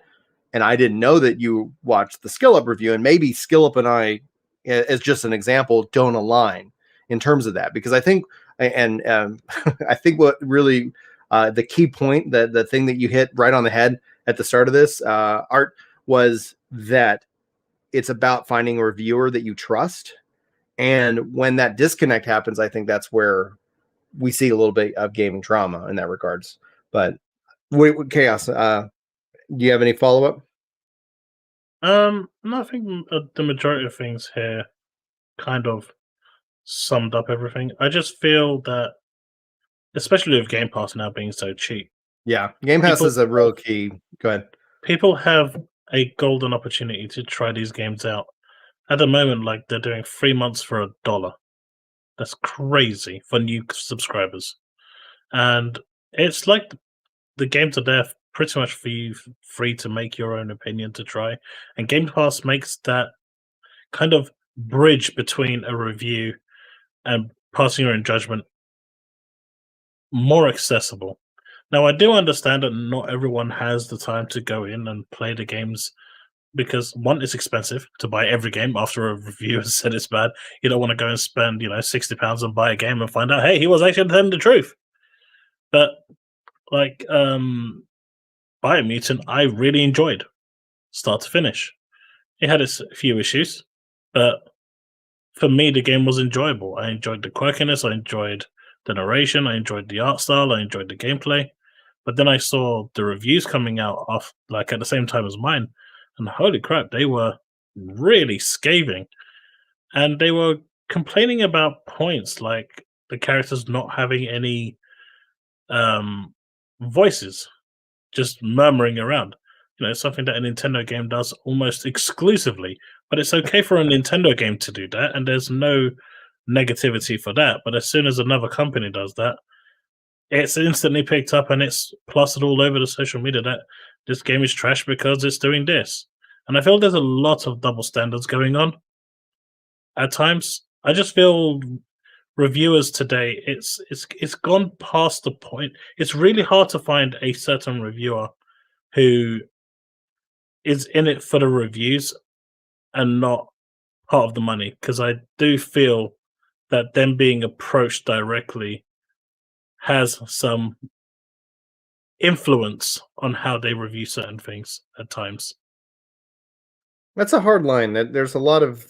and I didn't know that you watched the Skill Up review, and maybe Skill Up and I, as just an example, don't align in terms of that, because I think, and I think what really, the key point, that the thing that you hit right on the head at the start of this, Art, was that it's about finding a reviewer that you trust. And when that disconnect happens, I think that's where we see a little bit of gaming trauma in that regards. But wait, Chaos, do you have any follow up? no, I think the majority of things here kind of summed up everything. I just feel that, especially with Game Pass now being so cheap, Yeah, Game Pass people is a real key. Go ahead. people have a golden opportunity to try these games out. At the moment, like, they're doing 3 months for $1. That's crazy for new subscribers, and it's like the games are there pretty much for you, free to make your own opinion to try. And Game Pass makes that kind of bridge between a review and passing your own judgment more accessible. Now, I do understand that not everyone has the time to go in and play the games because, one, it's expensive to buy every game after a review has said it's bad. You don't want to go and spend, £60 and buy a game and find out, hey, he was actually telling the truth. But, like, Biomutant, I really enjoyed start to finish. It had a few issues, but for me, the game was enjoyable. I enjoyed the quirkiness, I enjoyed the narration, I enjoyed the art style, I enjoyed the gameplay. But then I saw the reviews coming out off, like, at the same time as mine, and holy crap, they were really scathing. And they were complaining about points like the characters not having any um, voices, just murmuring around. Something that a Nintendo game does almost exclusively. But it's okay for a Nintendo game to do that, and there's no negativity for that. But as soon as another company does that, it's instantly picked up and it's plastered all over the social media that this game is trash because it's doing this. And I feel there's a lot of double standards going on at times. I just feel reviewers today, it's gone past the point. It's really hard to find a certain reviewer who is in it for the reviews and not part of the money, because I do feel that them being approached directly has some influence on how they review certain things at times. That's a hard line. That there's a lot of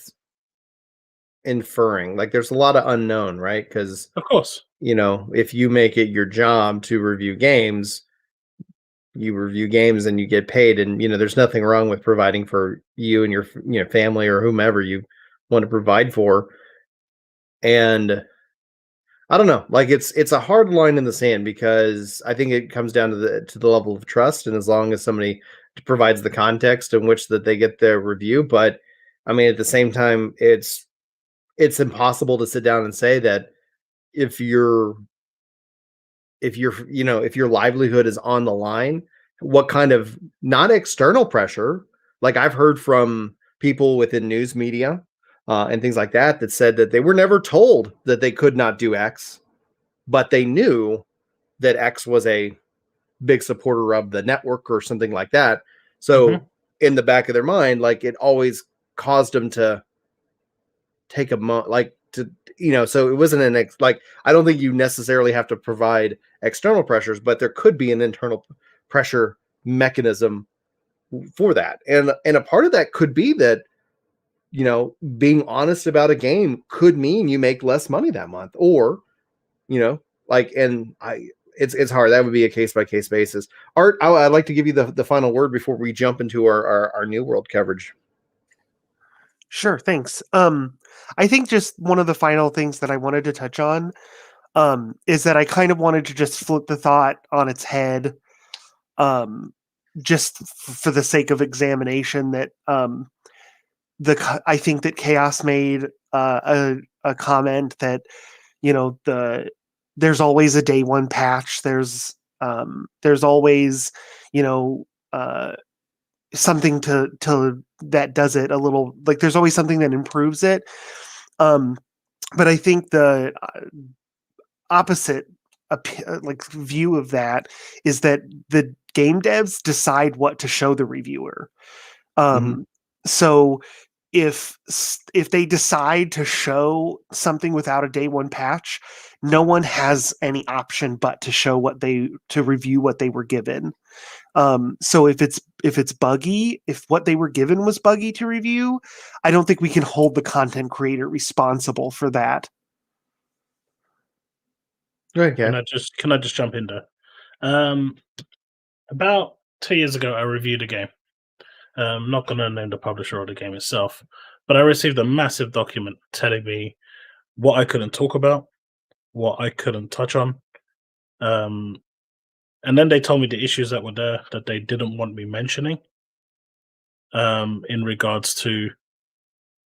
inferring. Like, there's a lot of unknown, right? Because, Of course. if you make it your job to review games, you review games and you get paid, and there's nothing wrong with providing for you and your family or whomever you want to provide for. And I don't know, like, it's a hard line in the sand, because I think it comes down to the level of trust, and as long as somebody provides the context in which that they get their review. But I mean, at the same time, it's impossible to sit down and say that if you're if your livelihood is on the line, what kind of, not external pressure, like I've heard from people within news media, and things like that, that said that they were never told that they could not do X, but they knew that X was a big supporter of the network or something like that. So in the back of their mind, like, it always caused them to take so it wasn't like, I don't think you necessarily have to provide external pressures, but there could be an internal pressure mechanism for that. And a part of that could be that, being honest about a game could mean you make less money that month, or, like, and it's hard. That would be a case by case basis. Art, I'd like to give you the final word before we jump into our New World coverage. Sure, thanks. I think just one of the final things that I wanted to touch on is that I kind of wanted to just flip the thought on its head just for the sake of examination, that I think that Chaos made a comment that, you know, there's always a day one patch. There's always, you know, something to that does it a little, like there's always something that improves it. But I think the opposite like view of that is that the game devs decide what to show the reviewer. So if they decide to show something without a day one patch, no one has any option but to show to review what they were given. So if it's buggy, if what they were given was buggy to review, I don't think we can hold the content creator responsible for that. Okay. Can I just jump in there? About 2 years ago, I reviewed a game. Not going to name the publisher or the game itself, but I received a massive document telling me what I couldn't talk about, what I couldn't touch on. And then they told me the issues that were there that they didn't want me mentioning in regards to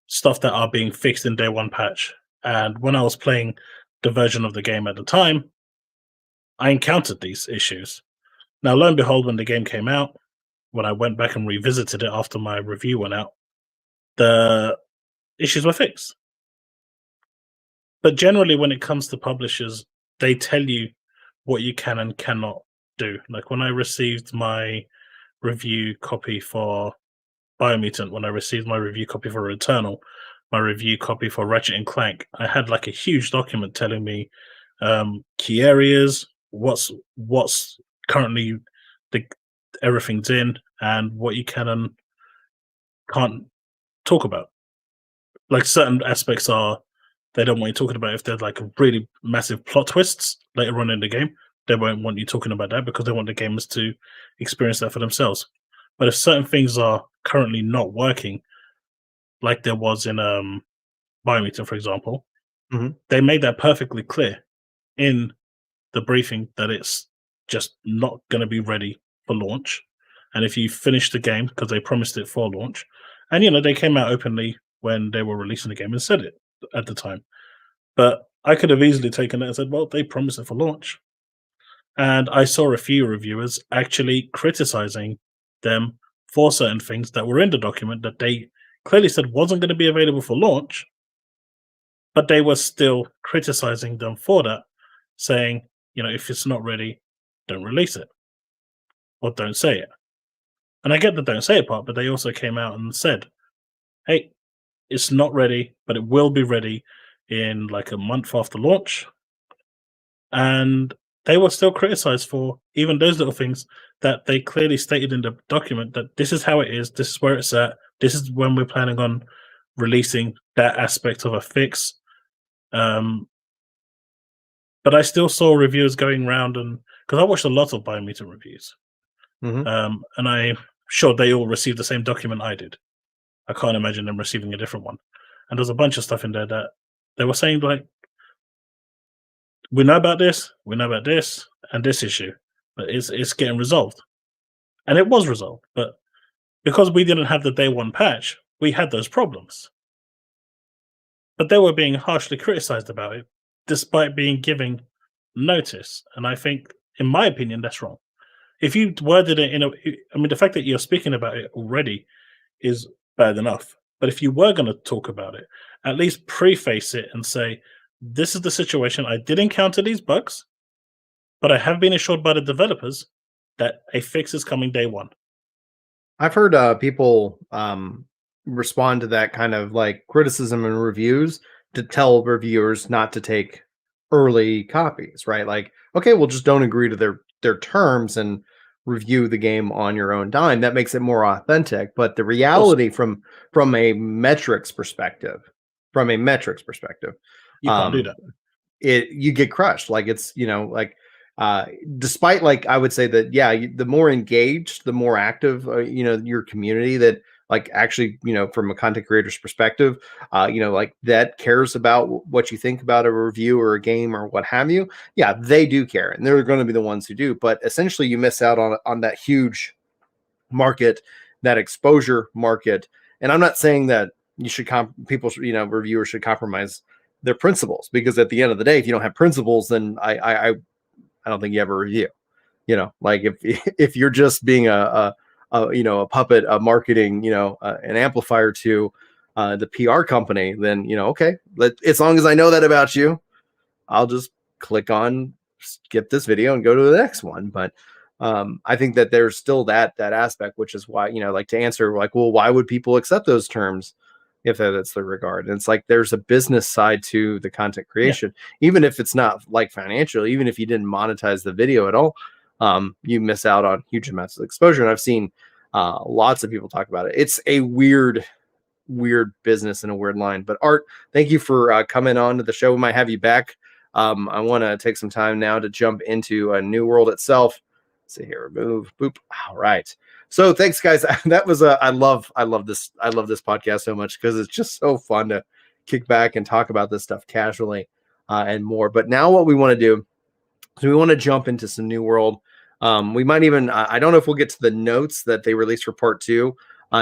stuff that are being fixed in day one patch. And when I was playing the version of the game at the time, I encountered these issues. Now, lo and behold, when the game came out, when I went back and revisited it after my review went out, the issues were fixed. But generally, when it comes to publishers, they tell you what you can and cannot do. Like when I received my review copy for Biomutant, when I received my review copy for Returnal, my review copy for Ratchet and Clank, I had like a huge document telling me key areas, what's currently everything's in, and what you can and can't talk about. Like certain aspects are, they don't want you talking about if there's like really massive plot twists later on in the game. They won't want you talking about that because they want the gamers to experience that for themselves. But if certain things are currently not working, like there was in Biomutant, for example, they made that perfectly clear in the briefing that it's just not going to be ready for launch. And if you finish the game, because they promised it for launch, and you know they came out openly when they were releasing the game and said it at the time. But I could have easily taken it and said, well, they promised it for launch. And I saw a few reviewers actually criticizing them for certain things that were in the document that they clearly said wasn't going to be available for launch, but they were still criticizing them for that, saying, you know, if it's not ready, don't release it or don't say it. And I get the don't say it part, but they also came out and said, hey, it's not ready, but it will be ready in like a month after launch. And they were still criticized for even those little things that they clearly stated in the document that this is how it is, this is where it's at, this is when we're planning on releasing that aspect of a fix. But I still saw reviewers going around, and because I watched a lot of Biomutant reviews, and I'm sure they all received the same document I did. I can't imagine them receiving a different one. And there's a bunch of stuff in there that they were saying, like, we know about this, and this issue, but it's getting resolved. And it was resolved. But because we didn't have the day one patch, we had those problems. But they were being harshly criticized about it, despite being given notice. And I think, in my opinion, that's wrong. If you worded it the fact that you're speaking about it already is bad enough. But if you were going to talk about it, at least preface it and say, this is the situation. I did encounter these bugs, but I have been assured by the developers that a fix is coming day one. I've heard people respond to that kind of like criticism and reviews to tell reviewers not to take early copies, right? Like, okay, well, just don't agree to their terms and review the game on your own dime. That makes it more authentic. But the reality from a metrics perspective, You can't do that. You get crushed. Like it's, you know, like despite like I would say that, yeah, the more engaged, the more active, you know, your community, that like actually, from a content creator's perspective, like that cares about what you think about a review or a game or what have you. Yeah, they do care, and they're going to be the ones who do. But essentially, you miss out on that huge market, that exposure market. And I'm not saying that you should reviewers should compromise their principles, because at the end of the day, if you don't have principles, then I don't think you ever review. Like if you're just being a puppet, a marketing, an amplifier to the PR company, then okay, as long as I know that about you, I'll just click on skip this video and go to the next one. But I think that there's still that aspect, which is why, like, to answer, like, well, why would people accept those terms if that's the regard? And it's like there's a business side to the content creation, even if it's not like financial, even if you didn't monetize the video at all, you miss out on huge amounts of exposure. And I've seen lots of people talk about it. It's a weird business and a weird line. But Art, thank you for coming on to the show. We might have you back. I want to take some time now to jump into a New World itself. Let's see here, remove, boop. All right. So thanks, guys. That was I love this. I love this podcast so much because it's just so fun to kick back and talk about this stuff casually and more. But now what we want to do is we want to jump into some New World. We might even, I don't know if we'll get to the notes that they released for part 2,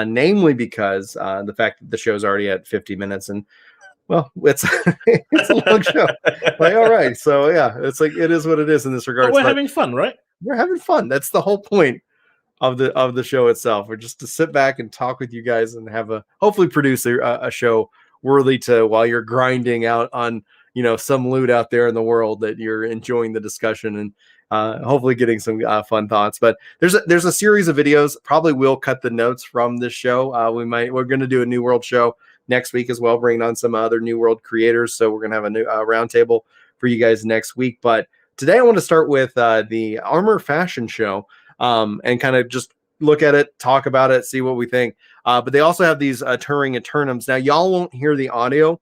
namely because the fact that the show's already at 50 minutes, and well, it's it's a long show. Like, all right, so yeah, it's like it is what it is in this regard. But we're having fun, right? We're having fun. That's the whole point of the show itself. We're just to sit back and talk with you guys and have hopefully produce a show worthy to, while you're grinding out on some loot out there in the world, that you're enjoying the discussion and hopefully getting some fun thoughts. But there's a series of videos. Probably will cut the notes from this show. We're going to do a New World show next week as well, bringing on some other New World creators. So we're going to have a new roundtable for you guys next week. But today I want to start with the Armor Fashion Show and kind of just look at it, talk about it, see what we think. But they also have these Turing Eternums. Now, y'all won't hear the audio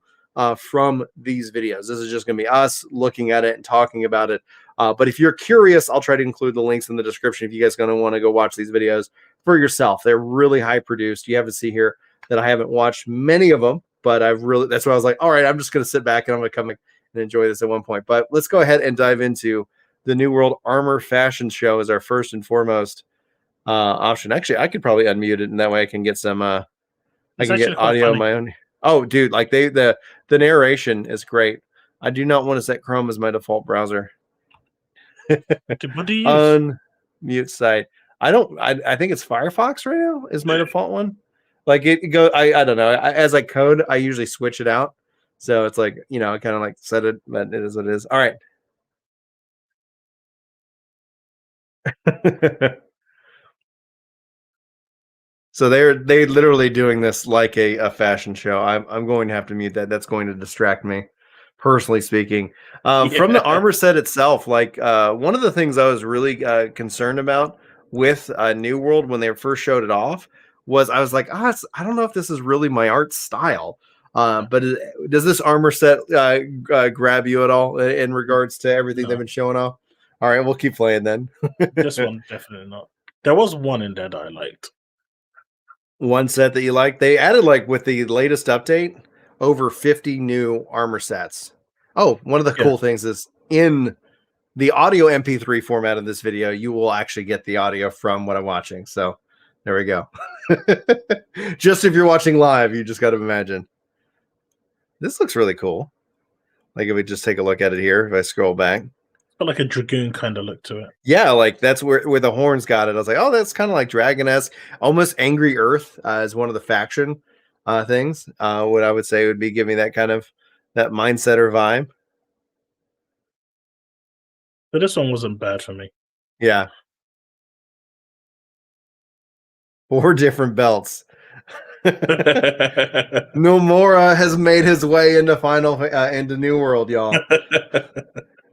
from these videos. This is just going to be us looking at it and talking about it. But if you're curious, I'll try to include the links in the description if you guys are going to want to go watch these videos for yourself. They're really high produced. You have to see here that I haven't watched many of them, but that's why I was like, all right, I'm just going to sit back and I'm going to come and enjoy this at one point. But let's go ahead and dive into the New World Armor Fashion Show as our first and foremost option. Actually, I could probably unmute it, and that way I can get some I can get audio on my own. Oh, dude, like the narration is great. I do not want to set Chrome as my default browser. What do you use? Unmute site. I think it's Firefox right now is my default one. Like it go. I don't know. As I code, I usually switch it out. So it's like, I kind of like set it, but it is what it is. All right. So they're literally doing this like a fashion show. I'm going to have to mute that. That's going to distract me, personally speaking. From the armor set itself, like one of the things I was really concerned about with New World when they first showed it off was I was like, I don't know if this is really my art style. But does this armor set grab you at all in regards to everything they've been showing off? All right, we'll keep playing then. This one, definitely not. There was one in there that I liked. One set that you like? They added, like, with the latest update, over 50 new armor sets. Oh, one of the cool things is in the audio MP3 format of this video, you will actually get the audio from what I'm watching. So there we go. Just if you're watching live, you just got to imagine. This looks really cool. Like if we just take a look at it here, if I scroll back. It's got like a dragoon kind of look to it. Yeah, like that's where the horns got it. I was like, oh, that's kind of like Dragon-esque. Almost Angry Earth is one of the faction things. What I would say would be giving that kind of that mindset or vibe. But this one wasn't bad for me. Yeah. 4 different belts. Nomura has made his way into into New World, y'all.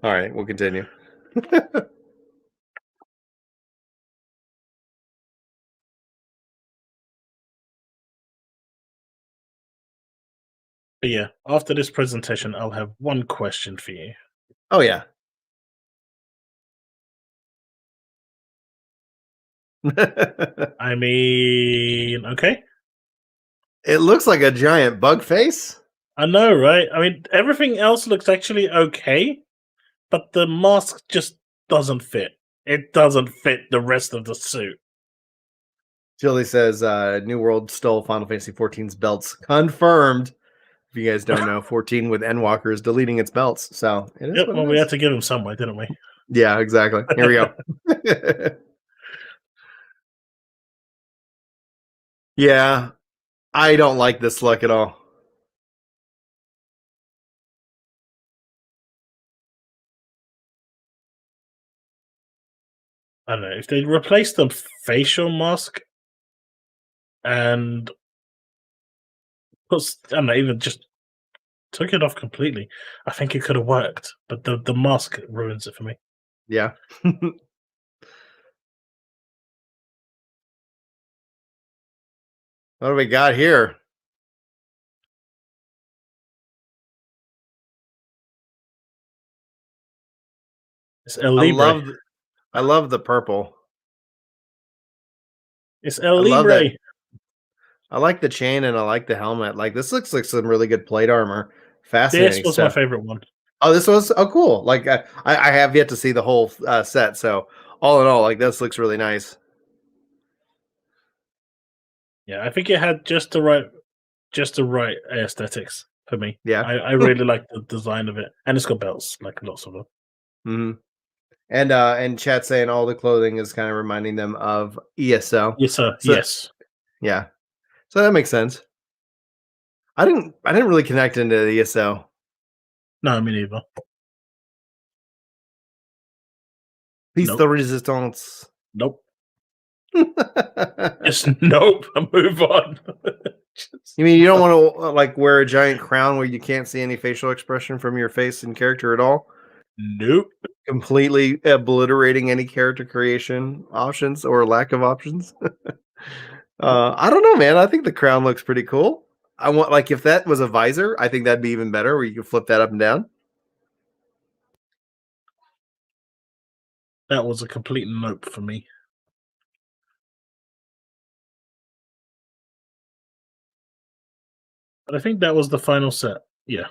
All right, we'll continue. But yeah, after this presentation, I'll have one question for you. Oh yeah. I mean, okay. It looks like a giant bug face. I know, right? I mean, everything else looks actually okay, but the mask just doesn't fit. It doesn't fit the rest of the suit. Jilly says New World stole Final Fantasy 14's belts. Confirmed. If you guys don't know, 14 with Endwalker is deleting its belts. So it is. Yep, what well, it we is. had to give him some way, didn't we? Yeah, exactly. Here we go. Yeah, I don't like this look at all. I don't know. If they replaced the facial mask and I don't know, even just took it off completely, I think it could have worked. But the mask ruins it for me. Yeah. What do we got here? It's El Libre. I love the purple. It's El I love Libre. that. I like the chain and I like the helmet. Like this looks like some really good plate armor. Fascinating This was stuff. my favorite one. Oh, this was cool. Like I have yet to see the whole set, so all in all, like this looks really nice. Yeah, I think it had just the right aesthetics for me. Yeah. I really like the design of it, and it's got belts, like lots of them. Mm-hmm. And chat saying all the clothing is kind of reminding them of ESO. Yes, sir. So, Yes. Yeah. So that makes sense. I didn't really connect into the ESO. No, me neither. Peace Nope. the resistance. Nope. Just nope. Move on. You mean you don't want to like wear a giant crown where you can't see any facial expression from your face and character at all? Nope. Completely obliterating any character creation options or lack of options. I don't know, man. I think the crown looks pretty cool. I want like if that was a visor, I think that'd be even better where you could flip that up and down. That was a complete nope for me. But I think that was the final set. Yeah.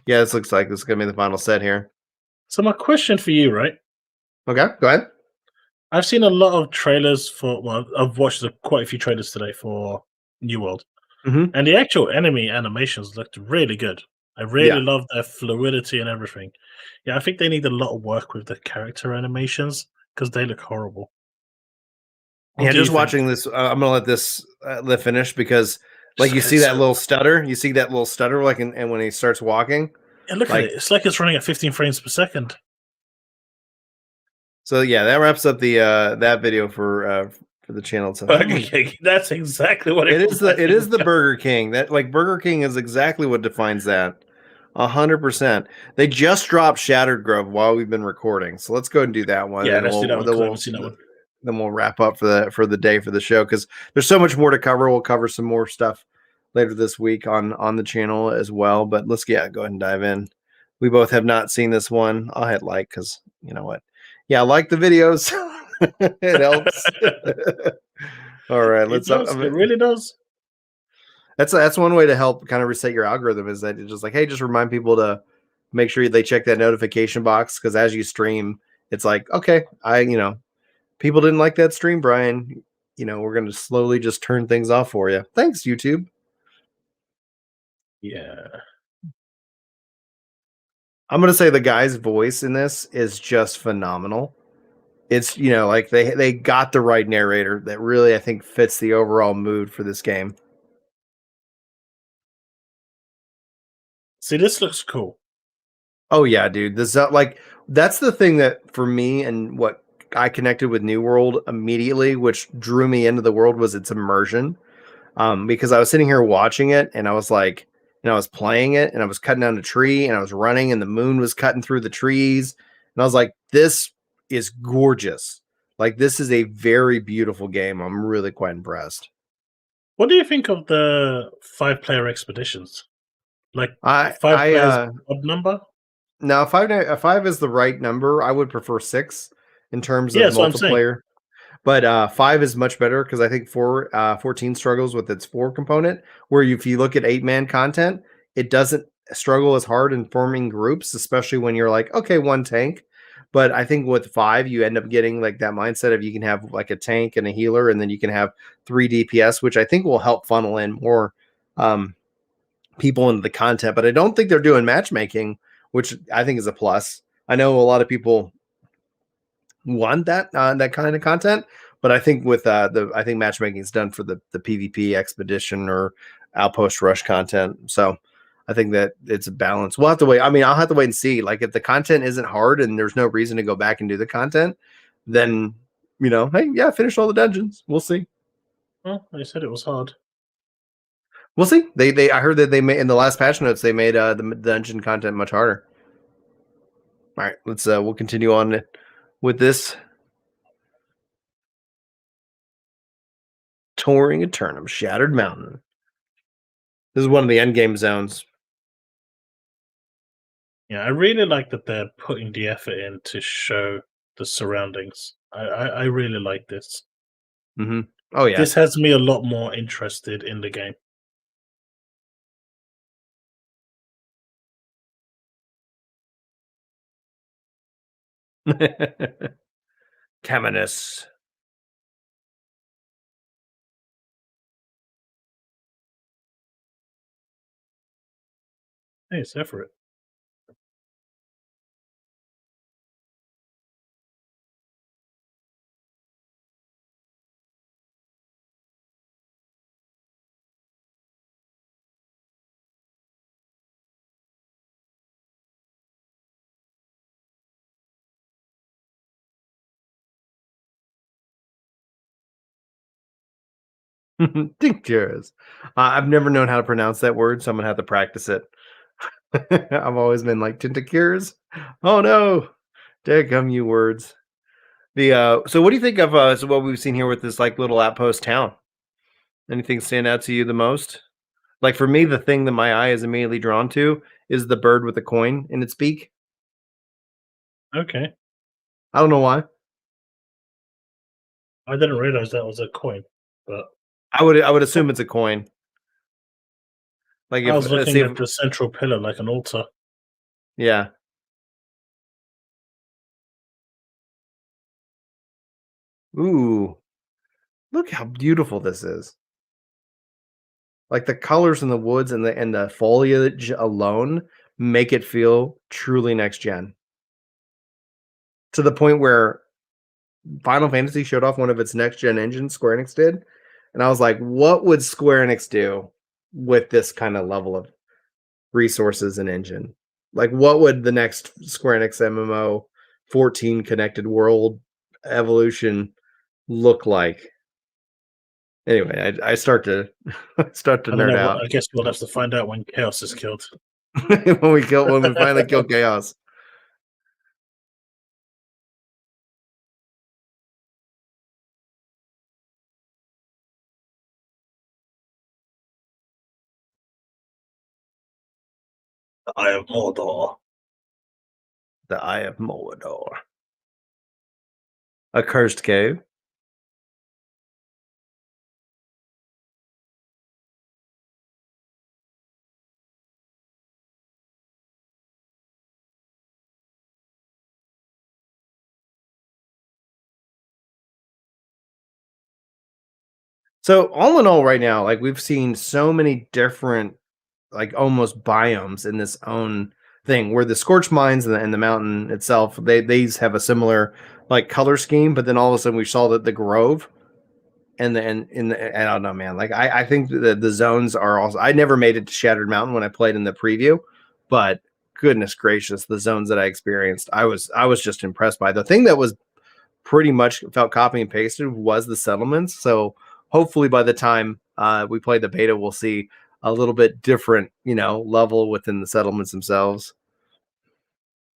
Yeah, this looks like this is gonna be the final set here. So my question for you, right? Okay, go ahead. I've seen a lot of trailers for. Well, I've watched quite a few trailers today for New World, and the actual enemy animations looked really good. I really love their fluidity and everything. Yeah, I think they need a lot of work with the character animations because they look horrible. Yeah, just watching this, I'm gonna let this finish because, like, you see that little stutter. You see that little stutter, like, and when he starts walking. Yeah, look at it. It's like it's running at 15 frames per second. So yeah, that wraps up the that video for the channel. So Burger King. That's exactly what it is. It is the Burger King. That like Burger King is exactly what defines that. 100%. They just dropped Shattered Grove while we've been recording, so let's go and do that one. Yeah, let's do that one. I haven't seen that one. Then we'll wrap up for the day for the show because there's so much more to cover. We'll cover some more stuff later this week on the channel as well. But let's go ahead and dive in. We both have not seen this one. I'll hit like because you know what? Yeah, I like the videos. It helps. All right, let's. It really does. That's one way to help kind of reset your algorithm is that it's just like, hey, just remind people to make sure they check that notification box because as you stream, it's like, okay, people didn't like that stream, Brian. We're going to slowly just turn things off for you. Thanks, YouTube. Yeah. I'm going to say the guy's voice in this is just phenomenal. It's, like they got the right narrator that really, I think, fits the overall mood for this game. See, this looks cool. Oh, yeah, dude. This that's the thing that for me and what I connected with New World immediately, which drew me into the world was its immersion. Because I was sitting here watching it and I was like, I was playing it and I was cutting down a tree and I was running and the moon was cutting through the trees. And I was like, this is gorgeous. Like, this is a very beautiful game. I'm really quite impressed. What do you think of the 5-player expeditions? Like, 5 players odd number? No, 5 is the right number. I would prefer 6 in terms of multiplayer. But 5 is much better because I think 14 struggles with its 4 component, where if you look at 8-man content, it doesn't struggle as hard in forming groups, especially when you're like, okay, one tank. But I think with 5, you end up getting like that mindset of you can have like a tank and a healer, and then you can have 3 DPS, which I think will help funnel in more people into the content. But I don't think they're doing matchmaking, which I think is a plus. I know a lot of people want that kind of content, but I think with I think matchmaking is done for the PvP expedition or outpost rush content. So I think that it's a balance. We'll have to wait. I mean, I'll have to wait and see. Like if the content isn't hard and there's no reason to go back and do the content, then hey, yeah, finish all the dungeons. We'll see. Well, they said it was hard. We'll see. They I heard that they made in the last patch notes they made the dungeon content much harder. All right, let's we'll continue on with this. Touring Eternum, Shattered Mountain. This is one of the end game zones. Yeah, I really like that they're putting the effort in to show the surroundings. I really like this. Mm-hmm. Oh yeah, This has me a lot more interested in the game. Caminus. Hey, Sephiroth. Tinctures. I've never known how to pronounce that word, so I'm gonna have to practice it. I've always been like tinctures. Oh no, there come you words. The so what do you think of so what we've seen here with this like little outpost town? Anything stand out to you the most? Like for me, the thing that my eye is immediately drawn to is the bird with the coin in its beak. Okay. I don't know why. I didn't realize that was a coin, but I would assume it's a coin. Like I if was let's looking see at if the central pillar like an altar. yeah. Ooh, look how beautiful this is. Like the colors in the woods and the foliage alone make it feel truly next gen. To the point where Final Fantasy showed off one of its next gen engines, Square Enix did, and I was like, what would Square Enix do with this kind of level of resources and engine? Like what would the next Square Enix MMO 14 connected world evolution look like? Anyway, I start to start to I don't nerd know. out I guess we'll have to find out when Chaos is killed. when we finally kill Chaos. The Eye of Mordor. The Eye of Mordor. A cursed cave. So all in all, right now, like we've seen so many different, like almost biomes in this own thing. Where the Scorched Mines and the mountain itself, these have a similar like color scheme, but then all of a sudden we saw that the Grove and I don't know, man. Like I think the zones are also. I never made it to Shattered Mountain when I played in the preview, but goodness gracious, the zones that I experienced, I was just impressed by. The thing that was pretty much felt copy and pasted was the settlements. So hopefully by the time we play the beta, we'll see a little bit different, level within the settlements themselves.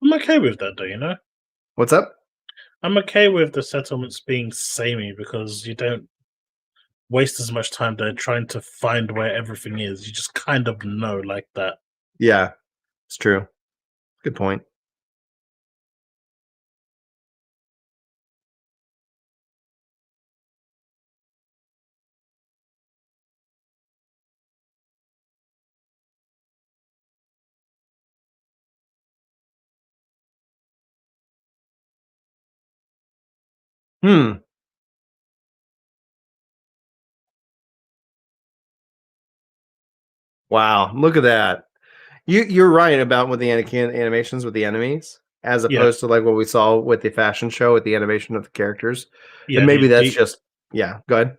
I'm okay with that, though. You know, What's up? I'm okay with the settlements being samey because you don't waste as much time there trying to find where everything is. You just kind of know like that. Yeah, it's true. Good point. Hmm. Wow, look at that. You're right about with the animations with the enemies, as Yeah, opposed to like what we saw with the fashion show with the animation of the characters. And yeah. maybe that's just yeah. Go ahead.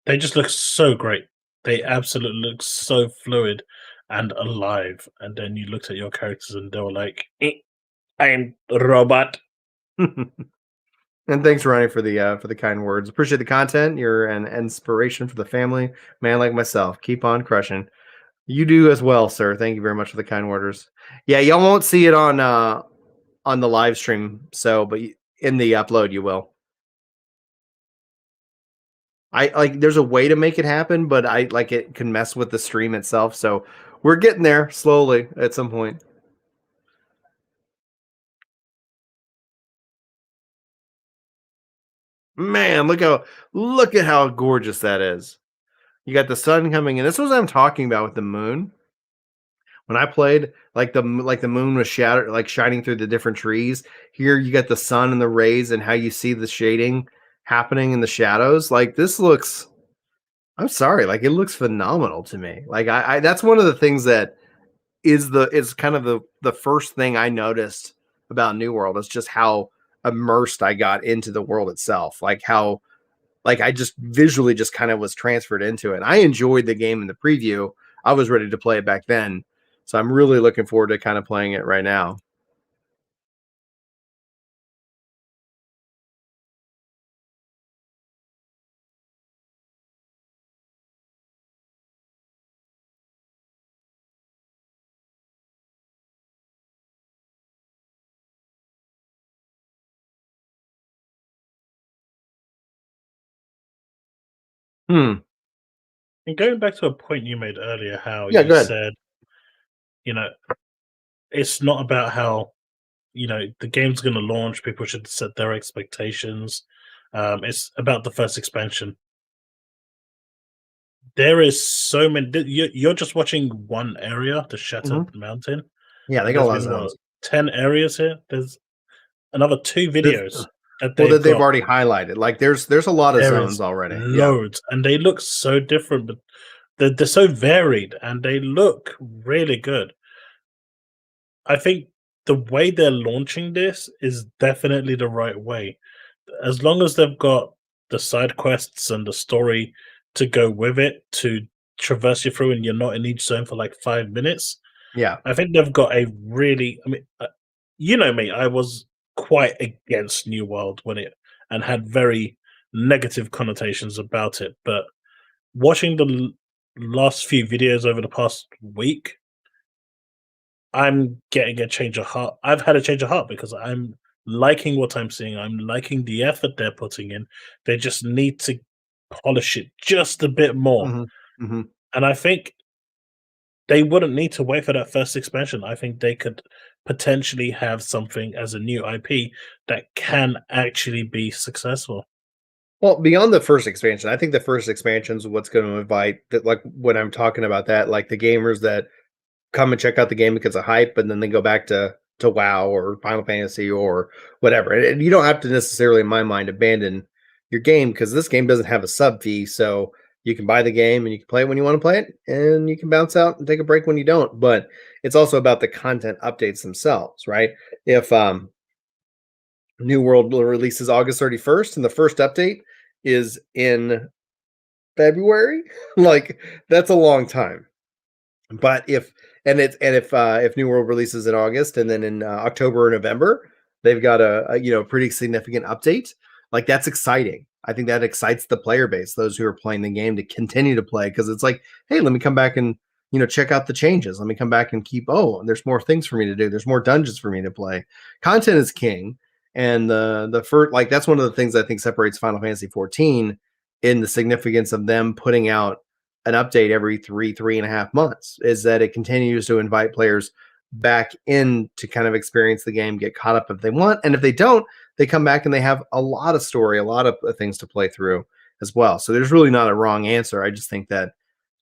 They just look so great. They absolutely look so fluid and alive. And then you looked at your characters and they were like, I'm a robot. And thanks, Ronnie, for the kind words. Appreciate the content. You're an inspiration for the family, man like myself. Keep on crushing. You do as well, sir. Thank you very much for the kind words. Yeah, y'all won't see it on the live stream, so but in the upload you will. I like there's a way to make it happen, but I like it can mess with the stream itself. So we're getting there slowly at some point. Man, look at how gorgeous that is. You got the sun coming in. This is what I'm talking about with the moon. When I played, like the moon was shattered, like shining through the different trees. Here you got the sun and the rays and how you see the shading happening in the shadows. Like this looks I'm sorry, like it looks phenomenal to me. Like I that's one of the things that is kind of the first thing I noticed about New World is just how immersed I got into the world itself. Like how like I just visually just kind of was transferred into it. I enjoyed the game in the preview. I was ready to play it back then. So I'm really looking forward to kind of playing it right now. Hmm. And going back to a point you made earlier, how Yeah, you good. said, you know, it's not about how, the game's going to launch, people should set their expectations. It's about the first expansion. There is so many. You're just watching one area, the Shattered Mountain, Yeah, they and got a there's lot of been what zones. 10 areas here. There's another two This, videos that well, they've that they've got. already highlighted. Like there's a lot of There zones is already. Yeah. loads, and they look so different, but they're so varied, and they look really good. I think the way they're launching this is definitely the right way. As long as they've got the side quests and the story to go with it to traverse you through and you're not in each zone for like 5 minutes, Yeah. I think they've got a really, I mean, you know me, I was quite against New World when it and had very negative connotations about it. But watching the last few videos over the past week, I'm getting a change of heart. I've had a change of heart because I'm liking what I'm seeing. I'm liking the effort they're putting in. They just need to polish it just a bit more. Hmm. Hmm. And I think they wouldn't need to wait for that first expansion. I think they could potentially have something as a new IP that can actually be successful. Well, beyond the first expansion, I think the first expansion is what's going to invite that. Like when I'm talking about that, like the gamers that come and check out the game because of hype, and then they go back to WoW or Final Fantasy or whatever. And you don't have to necessarily, in my mind, abandon your game because this game doesn't have a sub fee, so you can buy the game and you can play it when you want to play it, and you can bounce out and take a break when you don't. But it's also about the content updates themselves, right? If New World releases August 31st, and the first update is in February, like that's a long time. But if New World releases in August and then in October or November, they've got a pretty significant update. Like that's exciting. I think that excites the player base, those who are playing the game to continue to play because it's like, hey, let me come back and check out the changes. Let me come back and keep. Oh, there's more things for me to do. There's more dungeons for me to play. Content is king, and the first like that's one of the things I think separates Final Fantasy 14 in the significance of them putting out an update every 3.5 months is that it continues to invite players back in to kind of experience the game, get caught up if they want. And if they don't, they come back and they have a lot of story, a lot of things to play through as well. So there's really not a wrong answer. I just think that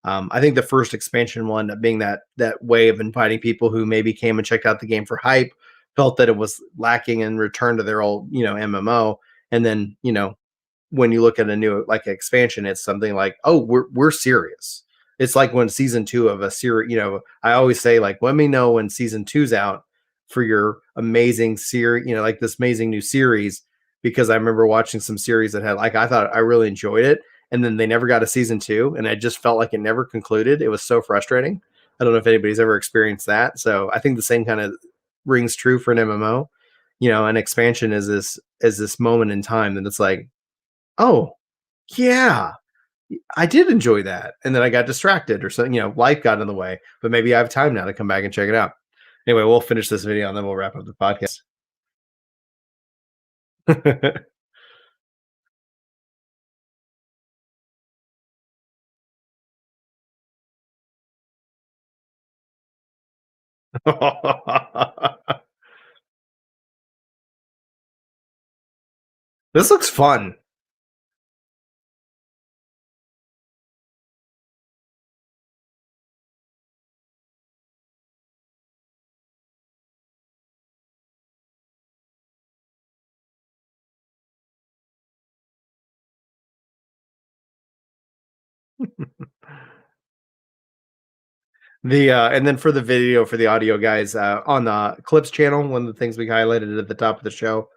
I think the first expansion will end up being that way of inviting people who maybe came and checked out the game for hype, felt that it was lacking and returned to their old, MMO, and then, when you look at a new like expansion, it's something like, oh, we're serious. It's like when season 2 of a series, I always say like, let me know when season 2's out for your amazing series, like this amazing new series, because I remember watching some series that had like, I thought I really enjoyed it, and then they never got a season 2, and I just felt like it never concluded. It was so frustrating. I don't know if anybody's ever experienced that. So I think the same kind of rings true for an MMO. An expansion is this moment in time that it's like, oh yeah, I did enjoy that, and then I got distracted or something. Life got in the way, but maybe I have time now to come back and check it out. Anyway, we'll finish this video and then we'll wrap up the podcast. This looks fun. And then for the video, for the audio guys, on the Clips channel, one of the things we highlighted at the top of the show,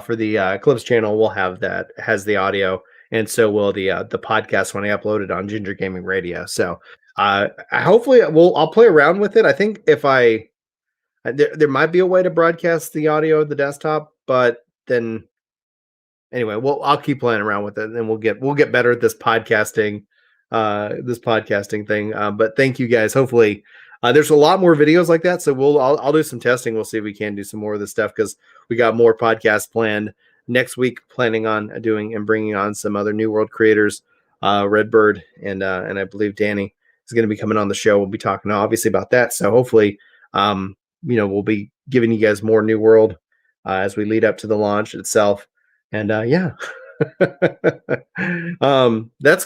for the Clips channel, we'll have that has the audio, and so will the podcast when I upload it on Ginger Gaming Radio. So hopefully I'll play around with it. I think if there might be a way to broadcast the audio of the desktop, but then anyway, I'll keep playing around with it, and we'll get better at this podcasting thing. But thank you guys. Hopefully, there's a lot more videos like that. So I'll do some testing. We'll see if we can do some more of this stuff, because we got more podcasts planned next week. Planning on doing and bringing on some other New World creators, Redbird and I believe Danny is going to be coming on the show. We'll be talking obviously about that. So hopefully, we'll be giving you guys more New World as we lead up to the launch itself. And yeah. That's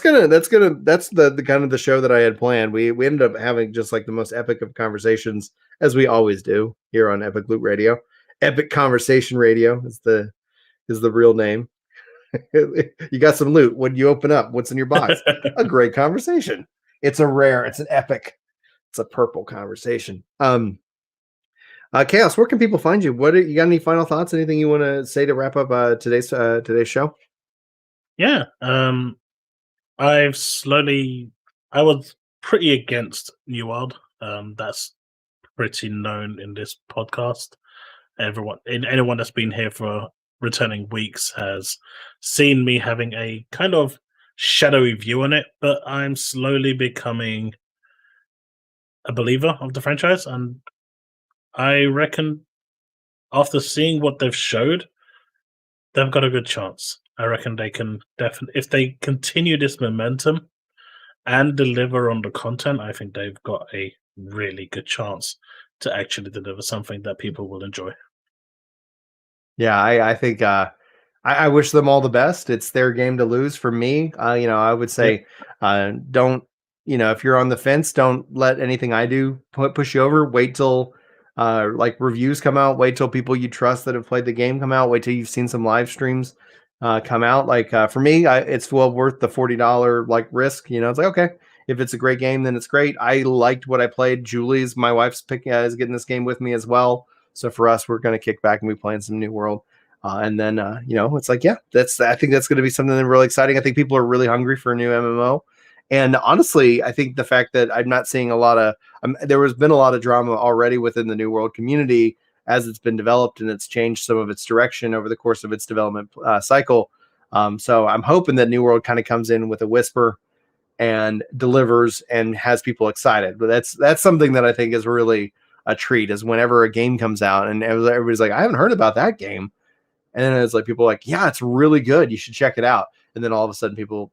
the kind of the show that I had planned. We ended up having just like the most epic of conversations, as we always do here on Epic Loot Radio. Epic Conversation Radio is the real name. You got some loot. When you open up, what's in your box? A great conversation. It's an epic, it's a purple conversation. Chaos, where can people find you? You got any final thoughts? Anything you want to say to wrap up today's show? Yeah. I was pretty against New World. That's pretty known in this podcast. Anyone that's been here for returning weeks has seen me having a kind of shadowy view on it, but I'm slowly becoming a believer of the franchise, and I reckon after seeing what they've showed, they've got a good chance. I reckon they can definitely, if they continue this momentum and deliver on the content, I think they've got a really good chance to actually deliver something that people will enjoy. Yeah, I think I wish them all the best. It's their game to lose for me. I would say don't, if you're on the fence, don't let anything I do push you over. Wait till like reviews come out. Wait till people you trust that have played the game come out. Wait till you've seen some live streams come out. Like for me, it's well worth the $40 like risk. It's like, okay, if it's a great game, then it's great. I liked what I played. Julie's, my wife's is getting this game with me as well. So for us, we're going to kick back and be playing some New World. And then, it's like, yeah, I think that's going to be something really exciting. I think people are really hungry for a new MMO. And honestly, I think the fact that I'm not seeing a lot of, there has been a lot of drama already within the New World community as it's been developed, and it's changed some of its direction over the course of its development cycle. So I'm hoping that New World kind of comes in with a whisper and delivers and has people excited. But that's something that I think is really a treat, is whenever a game comes out and everybody's like, I haven't heard about that game. And then it's like, people are like, yeah, it's really good. You should check it out. And then all of a sudden people,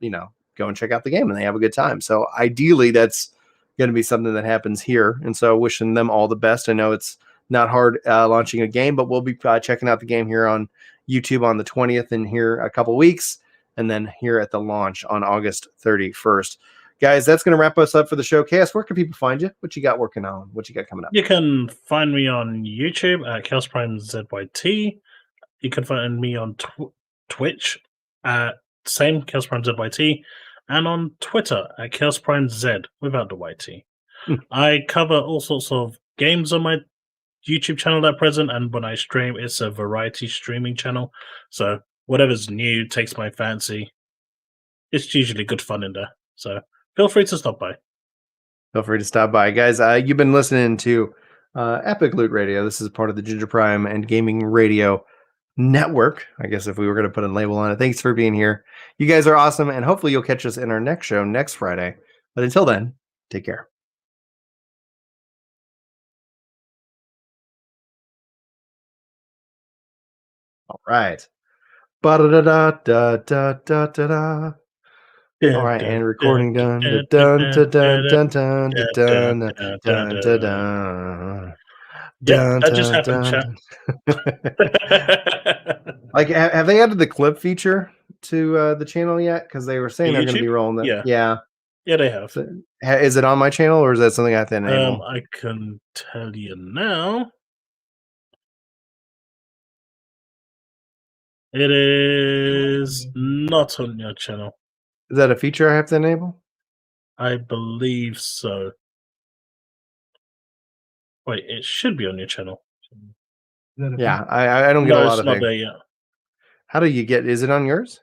go and check out the game and they have a good time. So ideally that's going to be something that happens here. And so wishing them all the best. I know it's not hard launching a game, but we'll be checking out the game here on YouTube on the 20th and here a couple weeks. And then here at the launch on August 31st. Guys, that's going to wrap us up for the show. Chaos, where can people find you? What you got working on? What you got coming up? You can find me on YouTube at Chaos Prime ZYT. You can find me on Twitch at same Chaos Prime ZYT, and on Twitter at Chaos Prime Z without the YT. I cover all sorts of games on my YouTube channel at present, and when I stream, it's a variety streaming channel. So whatever's new takes my fancy. It's usually good fun in there. So feel free to stop by. Feel free to stop by, guys. You've been listening to Epic Loot Radio. This is part of the Ginger Prime and Gaming Radio Network, I guess, if we were going to put a label on it. Thanks for being here. You guys are awesome, and hopefully you'll catch us in our next show next Friday. But until then, take care. All right. Ba-da-da-da-da-da-da-da. All right, and recording done. Dun dun dun dun dun dun dun dun dun. Yeah, that just happened, chat. Like, have they added the clip feature to the channel yet? Because they were saying they're going to be rolling it. Yeah, they have. So, is it on my channel, or is that something I have to enable? I can tell you now. It is not on your channel. Is that a feature I have to enable? I believe so. Wait, it should be on your channel. Yeah, I don't get a lot of things. No, it's not there yet. How do you get? Is it on yours?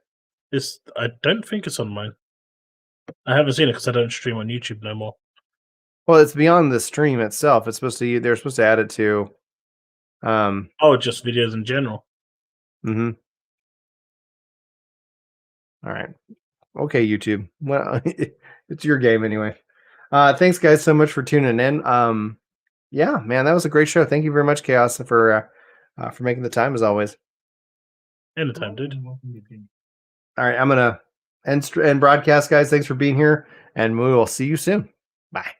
I don't think it's on mine. I haven't seen it because I don't stream on YouTube no more. Well, it's beyond the stream itself. It's supposed to. They're supposed to add it to. Just videos in general. Mm-hmm. All right. Okay, YouTube. Well, it's your game anyway. Thanks, guys, so much for tuning in. Yeah, man, that was a great show. Thank you very much, Chaos, for making the time as always. Anytime, dude. All right, I'm gonna end broadcast, guys. Thanks for being here, and we will see you soon. Bye.